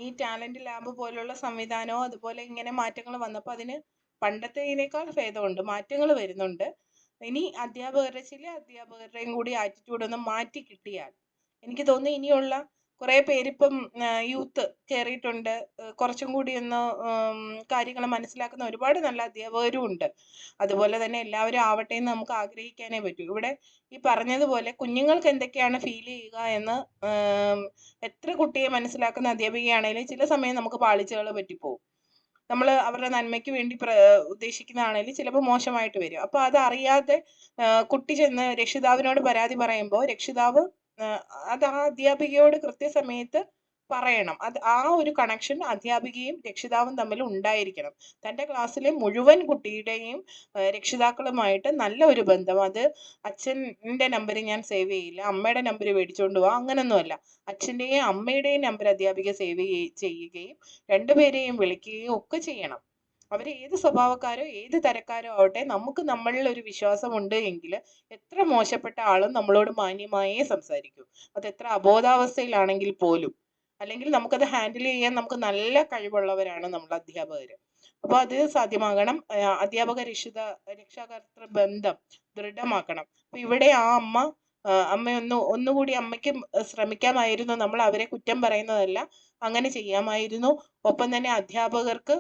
Speaker 1: ഈ ടാലന്റ് ലാബ് പോലുള്ള സംവിധാനവും അതുപോലെ ഇങ്ങനെ മാറ്റങ്ങൾ വന്നപ്പോൾ അതിന് പണ്ടത്തേതിനേക്കാൾ ഭേദമുണ്ട്, മാറ്റങ്ങൾ വരുന്നുണ്ട്. ഇനി ചില അധ്യാപകരുടെയും കൂടി ആറ്റിറ്റ്യൂഡ് ഒന്ന് മാറ്റി കിട്ടിയാൽ എനിക്ക് തോന്നുന്നു ഇനിയുള്ള കുറെ പേരിപ്പം യൂത്ത് കയറിയിട്ടുണ്ട്, കുറച്ചും കൂടി ഒന്ന് കാര്യങ്ങൾ മനസ്സിലാക്കുന്ന ഒരുപാട് നല്ല അധ്യാപകരും ഉണ്ട്. അതുപോലെ തന്നെ എല്ലാവരും ആവട്ടെ എന്ന് നമുക്ക് ആഗ്രഹിക്കാനേ പറ്റൂ. ഇവിടെ ഈ പറഞ്ഞതുപോലെ കുഞ്ഞുങ്ങൾക്ക് എന്തൊക്കെയാണ് ഫീൽ ചെയ്യുക എന്ന് എത്ര കുട്ടിയെ മനസ്സിലാക്കുന്ന അധ്യാപികയാണെങ്കിലും ചില സമയം നമുക്ക് പാളിച്ചകൾ പറ്റിപ്പോവും. നമ്മൾ അവരുടെ നന്മയ്ക്ക് വേണ്ടി ഉദ്ദേശിക്കുന്നതാണെങ്കിൽ ചിലപ്പോൾ മോശമായിട്ട് വരും. അപ്പൊ അത് അറിയാതെ കുട്ടി ചെന്ന് രക്ഷിതാവിനോട് പരാതി പറയുമ്പോൾ രക്ഷിതാവ് അത് ആ അധ്യാപികയോട് കൃത്യസമയത്ത് പറയണം. അത് ആ ഒരു കണക്ഷൻ അധ്യാപികയും രക്ഷിതാവും തമ്മിൽ ഉണ്ടായിരിക്കണം. തൻ്റെ ക്ലാസ്സിലെ മുഴുവൻ കുട്ടിയുടെയും രക്ഷിതാക്കളുമായിട്ട് നല്ല ഒരു ബന്ധം. അത് അച്ഛൻ്റെ നമ്പർ ഞാൻ സേവ് ചെയ്യില്ല, അമ്മയുടെ നമ്പർ മേടിച്ചുകൊണ്ട് പോവാ, അങ്ങനൊന്നുമല്ല. അച്ഛൻ്റെയും അമ്മയുടെയും നമ്പർ അധ്യാപിക സേവ് ചെയ്യുകയും രണ്ടുപേരെയും വിളിക്കുകയും ഒക്കെ ചെയ്യണം. അവർ ഏത് സ്വഭാവക്കാരോ ഏത് തരക്കാരോ ആവട്ടെ, നമുക്ക് നമ്മളിൽ ഒരു വിശ്വാസമുണ്ട് എങ്കിൽ എത്ര മോശപ്പെട്ട ആളും നമ്മളോട് മാന്യമായേ സംസാരിക്കൂ. അത് എത്ര അബോധാവസ്ഥയിലാണെങ്കിൽ പോലും. അല്ലെങ്കിൽ നമുക്കത് ഹാൻഡിൽ ചെയ്യാൻ നമുക്ക് നല്ല കഴിവുള്ളവരാണ് നമ്മൾ അധ്യാപകർ. അപ്പോൾ അത് സാധ്യമാകണം. അധ്യാപക രക്ഷാകർതൃ ബന്ധം ദൃഢമാക്കണം. അപ്പൊ ഇവിടെ ആ അമ്മ ഒന്നുകൂടി അമ്മയ്ക്ക് ശ്രമിക്കാമായിരുന്നു. നമ്മൾ അവരെ കുറ്റം പറയുന്നതല്ല, അങ്ങനെ ചെയ്യാമായിരുന്നു. ഒപ്പം തന്നെ അധ്യാപകർക്ക്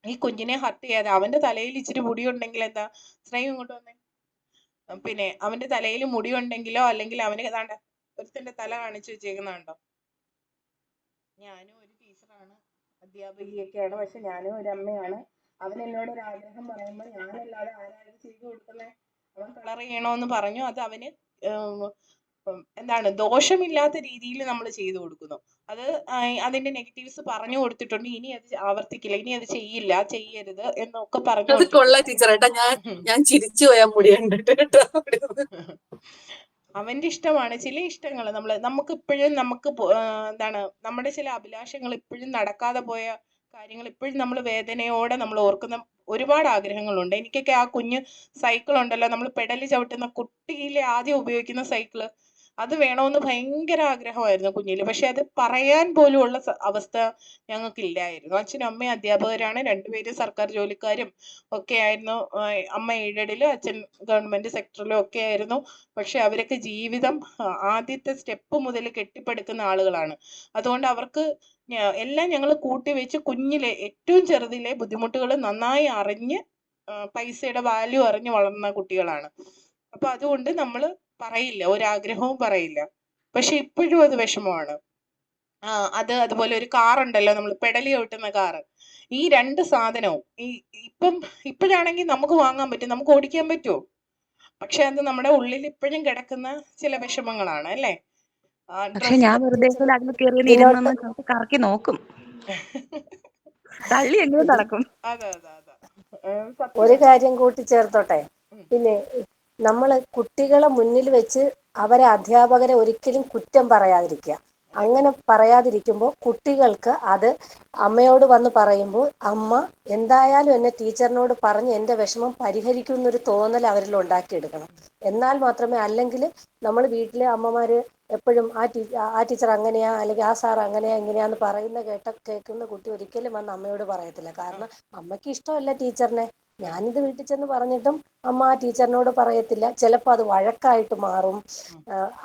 Speaker 1: ഈ കുഞ്ഞിനെ ഹർട്ട് ചെയ്യാതെ, അവന്റെ തലയിൽ ഇച്ചിരി മുടി ഉണ്ടെങ്കിൽ എന്താ, സ്നേഹം ഇങ്ങോട്ട് വന്നേ, പിന്നെ അവന്റെ തലയിൽ മുടി ഉണ്ടെങ്കിലോ അല്ലെങ്കിൽ അവന് ഏതാണ്ട് ഒരുത്തന്റെ തല കാണിച്ചു വെച്ചേക്കുന്നുണ്ടോ, ഞാനും ഒരു ടീച്ചറാണ്, അധ്യാപികയൊക്കെയാണ്, പക്ഷെ ഞാനും ഒരു അമ്മയാണ്. അവൻ എന്നോട് ഒരു ആഗ്രഹം പറയുമ്പോൾ ഞാനല്ലാതെ ആരാണ് ചെയ്തു കൊടുക്കുന്നത്, അവൻ കളർ ചെയ്യണമെന്ന് പറഞ്ഞു. അത് അവന് എന്താണ് ദോഷമില്ലാത്ത രീതിയിൽ നമ്മൾ ചെയ്തു കൊടുക്കുന്നു. അത് അതിന്റെ നെഗറ്റീവ്സ് പറഞ്ഞു കൊടുത്തിട്ടുണ്ട്. ഇനി അത് ആവർത്തിക്കില്ല, ഇനി അത് ചെയ്യരുത് എന്നൊക്കെ പറഞ്ഞു
Speaker 8: അത് കൊള്ളാം ടീച്ചർ കേട്ടോ. ഞാൻ ചിരിച്ചു പോയാൽ മുടി കണ്ടിട്ട് കേട്ടോ.
Speaker 1: അവന്റെ ഇഷ്ടമാണ്. ചില ഇഷ്ടങ്ങൾ നമുക്ക് ഇപ്പോഴും എന്താണ് നമ്മുടെ ചില അഭിലാഷങ്ങൾ ഇപ്പോഴും നടക്കാതെ പോയ കാര്യങ്ങൾ ഇപ്പോഴും നമ്മൾ വേദനയോടെ നമ്മൾ ഓർക്കുന്ന ഒരുപാട് ആഗ്രഹങ്ങളുണ്ട്. എനിക്കൊക്കെ ആ കുഞ്ഞ് സൈക്കിൾ ഉണ്ടല്ലോ, നമ്മൾ പെഡല് ചവിട്ടുന്ന കുട്ടിയിലെ ആദ്യം ഉപയോഗിക്കുന്ന സൈക്കിള്, അത് വേണമെന്ന് ഭയങ്കര ആഗ്രഹമായിരുന്നു കുഞ്ഞില്. പക്ഷെ അത് പറയാൻ പോലും ഉള്ള അവസ്ഥ ഞങ്ങൾക്കില്ലായിരുന്നു. അച്ഛനും അമ്മയും അധ്യാപകരാണ്, രണ്ടുപേരും സർക്കാർ ജോലിക്കാരും ഒക്കെ ആയിരുന്നു. അമ്മ എയ്ഡഡിലും അച്ഛൻ ഗവൺമെന്റ് സെക്ടറിലും ഒക്കെ ആയിരുന്നു. പക്ഷെ അവരൊക്കെ ജീവിതം ആദ്യത്തെ സ്റ്റെപ്പ് മുതൽ കെട്ടിപ്പടുക്കുന്ന ആളുകളാണ്. അതുകൊണ്ട് അവർക്ക് എല്ലാം ഞങ്ങൾ കൂട്ടിവെച്ച് കുഞ്ഞിലെ ഏറ്റവും ചെറുതിലെ ബുദ്ധിമുട്ടുകൾ നന്നായി അറിഞ്ഞ് പൈസയുടെ വാല്യൂ അറിഞ്ഞ് വളർന്ന കുട്ടികളാണ്. അപ്പൊ അതുകൊണ്ട് നമ്മൾ പറയില്ല, ഒരാഗ്രഹവും പറയില്ല. പക്ഷെ ഇപ്പോഴും അത് വിഷമമാണ്. അതുപോലെ ഒരു കാറുണ്ടല്ലോ, നമ്മൾ പെഡലി ഓട്ടുന്ന കാറ്, ഈ രണ്ട് സാധനവും ഇപ്പോഴാണെങ്കിൽ നമുക്ക് വാങ്ങാൻ പറ്റും, നമുക്ക് ഓടിക്കാൻ പറ്റുമോ? പക്ഷെ അത് നമ്മുടെ ഉള്ളിൽ ഇപ്പോഴും കിടക്കുന്ന ചില വിഷമങ്ങളാണ് അല്ലേ.
Speaker 4: പക്ഷെ ഞാൻ വെറുതെ അതിൽ കയറി ഇരുന്നൊന്ന് കറക്കി നോക്കും, തള്ളി എങ്ങനെ നടക്കും.
Speaker 1: അതെ
Speaker 5: ഒരു കാര്യം കൂട്ടിച്ചേർത്തോട്ടെ, പിന്നെ നമ്മൾ കുട്ടികളെ മുന്നിൽ വെച്ച് അവരെ അധ്യാപകരെ ഒരിക്കലും കുറ്റം പറയാതിരിക്കുക. അങ്ങനെ പറയാതിരിക്കുമ്പോൾ കുട്ടികൾക്ക് അത് അമ്മയോട് വന്ന് പറയുമ്പോൾ അമ്മ എന്തായാലും എന്നെ ടീച്ചറിനോട് പറഞ്ഞ് എൻ്റെ വിഷമം പരിഹരിക്കുന്നൊരു തോന്നൽ അവരിൽ ഉണ്ടാക്കിയെടുക്കണം. എന്നാൽ മാത്രമേ, അല്ലെങ്കിൽ നമ്മൾ വീട്ടിലെ അമ്മമാര് എപ്പോഴും ആ ടീച്ചർ അങ്ങനെയാ അല്ലെങ്കിൽ ആ സാർ അങ്ങനെയാ ഇങ്ങനെയാന്ന് കേൾക്കുന്ന കുട്ടി ഒരിക്കലും വന്ന് അമ്മയോട് പറയത്തില്ല. കാരണം അമ്മയ്ക്ക് ഇഷ്ടമല്ല ടീച്ചറിനെ. ഞാനിത് വീട്ടിൽ ചെന്ന് പറഞ്ഞിട്ടും അമ്മ ആ ടീച്ചറിനോട് പറയത്തില്ല. ചിലപ്പോൾ അത് വഴക്കായിട്ട് മാറും.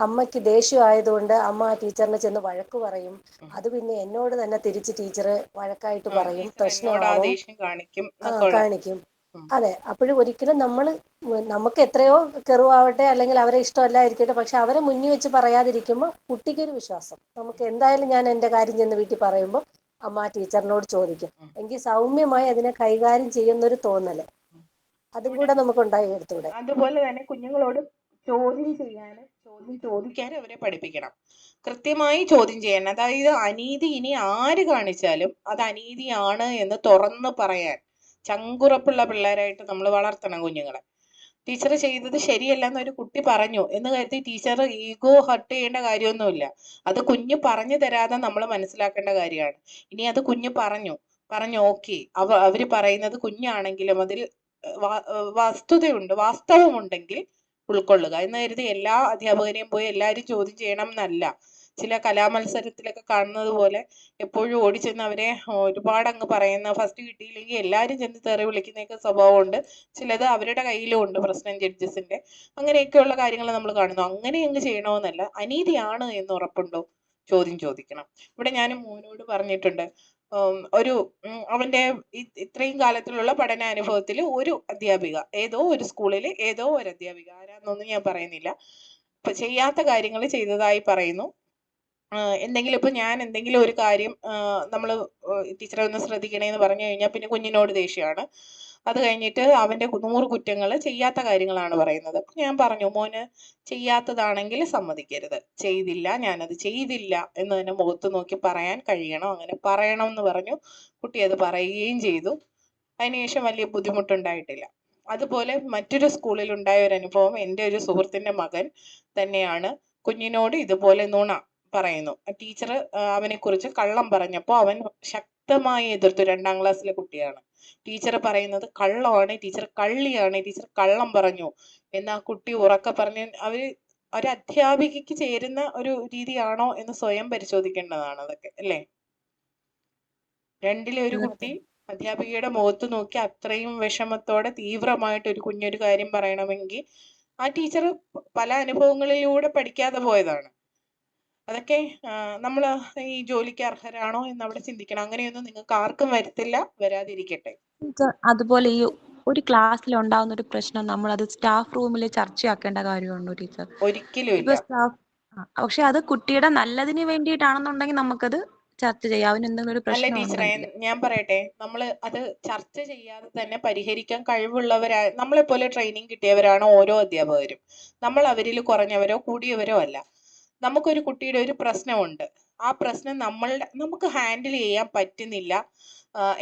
Speaker 5: അമ്മയ്ക്ക് ദേഷ്യം ആയതുകൊണ്ട് അമ്മ ആ ടീച്ചറിനെ ചെന്ന് വഴക്ക് പറയും. അത് പിന്നെ എന്നോട് തന്നെ തിരിച്ച് ടീച്ചർ വഴക്കായിട്ട് പറയും, പ്രശ്നമാവും, കാണിക്കും. അതെ, അപ്പോഴും ഒരിക്കലും നമുക്ക് എത്രയോ കെറുവാവട്ടെ അല്ലെങ്കിൽ അവരെ ഇഷ്ടമല്ലായിരിക്കട്ടെ, പക്ഷെ അവരെ മുന്നിൽ വെച്ച് പറയാതിരിക്കുമ്പോൾ കുട്ടിക്കൊരു വിശ്വാസം, നമുക്ക് എന്തായാലും ഞാൻ എൻ്റെ കാര്യം ചെന്ന് വീട്ടിൽ പറയുമ്പോൾ അമ്മ ആ ടീച്ചറിനോട് ചോദിക്കും, എങ്കിൽ സൗമ്യമായി അതിനെ കൈകാര്യം ചെയ്യുന്നൊരു തോന്നല് അതും കൂടെ നമുക്ക് ഉണ്ടായി എടുത്തൂടെ.
Speaker 1: അതുപോലെ തന്നെ കുഞ്ഞുങ്ങളോട് ചോദ്യം ചോദിക്കാനും അവരെ പഠിപ്പിക്കണം. കൃത്യമായി ചോദ്യം ചെയ്യാൻ. അതായത് അനീതി ഇനി ആര് കാണിച്ചാലും അത് അനീതിയാണ് എന്ന് തുറന്ന് പറയാൻ ചങ്കുറപ്പുള്ള പിള്ളേരായിട്ട് നമ്മൾ വളർത്തണം കുഞ്ഞുങ്ങളെ. ടീച്ചർ ചെയ്തത് ശരിയല്ല എന്നൊരു കുട്ടി പറഞ്ഞു എന്ന് കരുതി ടീച്ചർ ഈഗോ ഹർട്ട് ചെയ്യേണ്ട കാര്യമൊന്നുമില്ല. അത് കുഞ്ഞ് പറഞ്ഞു തരാതെ നമ്മൾ മനസ്സിലാക്കേണ്ട കാര്യമാണ്. ഇനി അത് കുഞ്ഞ് പറഞ്ഞു ഓക്കെ, അവര് പറയുന്നത് കുഞ്ഞാണെങ്കിലും അതിൽ വാസ്തവമുണ്ടെങ്കിൽ ഉൾക്കൊള്ളുക എന്ന് കരുതി എല്ലാ അധ്യാപകരെയും പോയി എല്ലാവരും ചോദ്യം ചെയ്യണം എന്നല്ല. ചില കലാമത്സരത്തിലൊക്കെ കാണുന്നത് പോലെ എപ്പോഴും ഓടിച്ചെന്ന് അവരെ ഒരുപാട് അങ്ങ് പറയുന്ന, ഫസ്റ്റ് കിട്ടിയില്ലെങ്കിൽ എല്ലാവരും ചെന്ന് തെറി വിളിക്കുന്നതൊക്കെ സ്വഭാവമുണ്ട്. ചിലത് അവരുടെ കയ്യിലും ഉണ്ട്, പ്രശ്നം ജഡ്ജസിന്റെ. അങ്ങനെയൊക്കെയുള്ള കാര്യങ്ങൾ നമ്മൾ കാണുന്നു. അങ്ങനെ അങ്ങ് ചെയ്യണമെന്നല്ല, അനീതിയാണ് എന്ന് ഉറപ്പുണ്ടോ ചോദ്യം ചോദിക്കണം. ഇവിടെ ഞാൻ മോനോട് പറഞ്ഞിട്ടുണ്ട്, അവന്റെ ഇത്രയും കാലത്തിലുള്ള പഠനാനുഭവത്തിൽ ഒരു അധ്യാപിക, ഏതോ ഒരു സ്കൂളിൽ ഏതോ ഒരു അധ്യാപിക, ആരാന്നൊന്നും ഞാൻ പറയുന്നില്ല, ചെയ്യാത്ത കാര്യങ്ങൾ ചെയ്തതായി പറയുന്നു. എന്തെങ്കിലും ഇപ്പൊ ഞാൻ എന്തെങ്കിലും ഒരു കാര്യം നമ്മൾ ടീച്ചറെ ഒന്ന് ശ്രദ്ധിക്കണേന്ന് പറഞ്ഞു കഴിഞ്ഞാൽ പിന്നെ കുഞ്ഞിനോട് ദേഷ്യമാണ്. അത് കഴിഞ്ഞിട്ട് അവന്റെ 100 കുറ്റങ്ങൾ ചെയ്യാത്ത കാര്യങ്ങളാണ് പറയുന്നത്. അപ്പൊ ഞാൻ പറഞ്ഞു, മോന് ചെയ്യാത്തതാണെങ്കിൽ സമ്മതിക്കരുത്, ചെയ്തില്ല, ഞാനത് ചെയ്തില്ല എന്ന് തന്നെ മുഖത്ത് നോക്കി പറയാൻ കഴിയണം. അങ്ങനെ പറയണം എന്ന് പറഞ്ഞു. കുട്ടി അത് പറയുകയും ചെയ്തു. അതിനുശേഷം വലിയ ബുദ്ധിമുട്ടുണ്ടായിട്ടില്ല. അതുപോലെ മറ്റൊരു സ്കൂളിൽ ഉണ്ടായ ഒരു അനുഭവം, എൻ്റെ ഒരു സുഹൃത്തിന്റെ മകൻ തന്നെയാണ്. കുഞ്ഞിനോട് ഇതുപോലെ നുണ പറയുന്നു. ടീച്ചർ അവനെ കുറിച്ച് കള്ളം പറഞ്ഞപ്പോൾ അവൻ ശക്തമായി എതിർത്തു. 2ാം ക്ലാസ്സിലെ കുട്ടിയാണ്. ടീച്ചർ പറയുന്നത് കള്ളമാണ്, ടീച്ചർ കള്ളിയാണ്, ടീച്ചർ കള്ളം പറഞ്ഞു എന്ന് ആ കുട്ടി ഉറക്കെ പറഞ്ഞ് ഒരു അധ്യാപികയ്ക്ക് ചേരുന്ന ഒരു രീതിയാണോ എന്ന് സ്വയം പരിശോധിക്കേണ്ടതാണ് അതൊക്കെ, അല്ലേ? 2ലെ ഒരു കുട്ടി അധ്യാപികയുടെ മുഖത്ത് നോക്കി അത്രയും വിഷമത്തോടെ തീവ്രമായിട്ട് ഒരു കുഞ്ഞൊരു കാര്യം പറയണമെങ്കിൽ ആ ടീച്ചർ പല അനുഭവങ്ങളിലൂടെ പഠിക്കാതെ പോയതാണ്. അതൊക്കെ നമ്മൾ ഈ ജോലിക്ക് അർഹരാണോ എന്ന് അവിടെ ചിന്തിക്കണം. അങ്ങനെയൊന്നും നിങ്ങൾക്ക് ആർക്കും വരത്തില്ല, വരാതിരിക്കട്ടെ.
Speaker 4: അതുപോലെ ഈ ഒരു ക്ലാസ്സിൽ ഉണ്ടാവുന്ന ഒരു പ്രശ്നം നമ്മൾ അത് സ്റ്റാഫ് റൂമിൽ ചർച്ചയാക്കേണ്ട കാര്യമുണ്ടോ ടീച്ചർ?
Speaker 1: ഒരിക്കലും
Speaker 4: ഇപ്പൊ
Speaker 1: ഇല്ല.
Speaker 4: പക്ഷെ അത് കുട്ടിയുടെ നല്ലതിന് വേണ്ടിയിട്ടാണെന്നുണ്ടെങ്കിൽ നമുക്കത് ചർച്ച ചെയ്യാം. അവന് എന്തെങ്കിലും ഒരു
Speaker 1: അല്ല
Speaker 4: പ്രശ്നം
Speaker 1: ടീച്ചറെ,
Speaker 4: ഉണ്ടെങ്കിൽ.
Speaker 1: ഞാൻ പറയട്ടെ, നമ്മൾ അത് ചർച്ച ചെയ്യാതെ തന്നെ പരിഹരിക്കാൻ കഴിവുള്ളവരായ നമ്മളെ പോലെ ട്രെയിനിങ് കിട്ടിയവരാണ് ഓരോ അധ്യാപകരും. നമ്മൾ അവരിൽ കുറഞ്ഞവരോ കൂടിയവരോ അല്ല. നമുക്കൊരു കുട്ടിയുടെ ഒരു പ്രശ്നമുണ്ട്, ആ പ്രശ്നം നമുക്ക് ഹാൻഡിൽ ചെയ്യാൻ പറ്റുന്നില്ല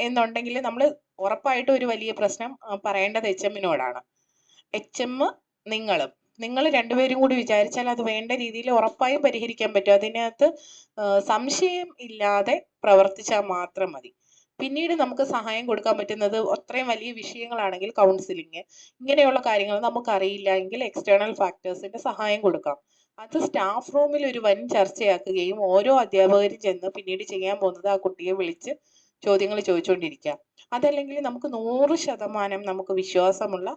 Speaker 1: എന്നുണ്ടെങ്കിൽ നമ്മൾ ഉറപ്പായിട്ടും ഒരു വലിയ പ്രശ്നം പറയേണ്ടത് HM-നോടാണ്. HM നിങ്ങൾ രണ്ടുപേരും കൂടി വിചാരിച്ചാൽ അത് വേണ്ട രീതിയിൽ ഉറപ്പായും പരിഹരിക്കാൻ പറ്റും. അതിനകത്ത് സംശയം ഇല്ലാതെ പ്രവർത്തിച്ചാൽ മാത്രം മതി. പിന്നീട് നമുക്ക് സഹായം കൊടുക്കാൻ പറ്റുന്നത് അത്രയും വലിയ വിഷയങ്ങളാണെങ്കിൽ കൗൺസിലിങ്, ഇങ്ങനെയുള്ള കാര്യങ്ങൾ നമുക്കറിയില്ല എങ്കിൽ എക്സ്റ്റേണൽ ഫാക്ടേഴ്സിന്റെ സഹായം കൊടുക്കാം. അത് സ്റ്റാഫ് റൂമിൽ ഒരു വൻ ചർച്ചയാക്കുകയും ഓരോ അധ്യാപകരും ചെന്ന് പിന്നീട് ചെയ്യാൻ പോകുന്നത് ആ കുട്ടിയെ വിളിച്ച് ചോദ്യങ്ങൾ ചോദിച്ചുകൊണ്ടിരിക്കുക. അതല്ലെങ്കിൽ നമുക്ക് 100% നമുക്ക് വിശ്വാസമുള്ള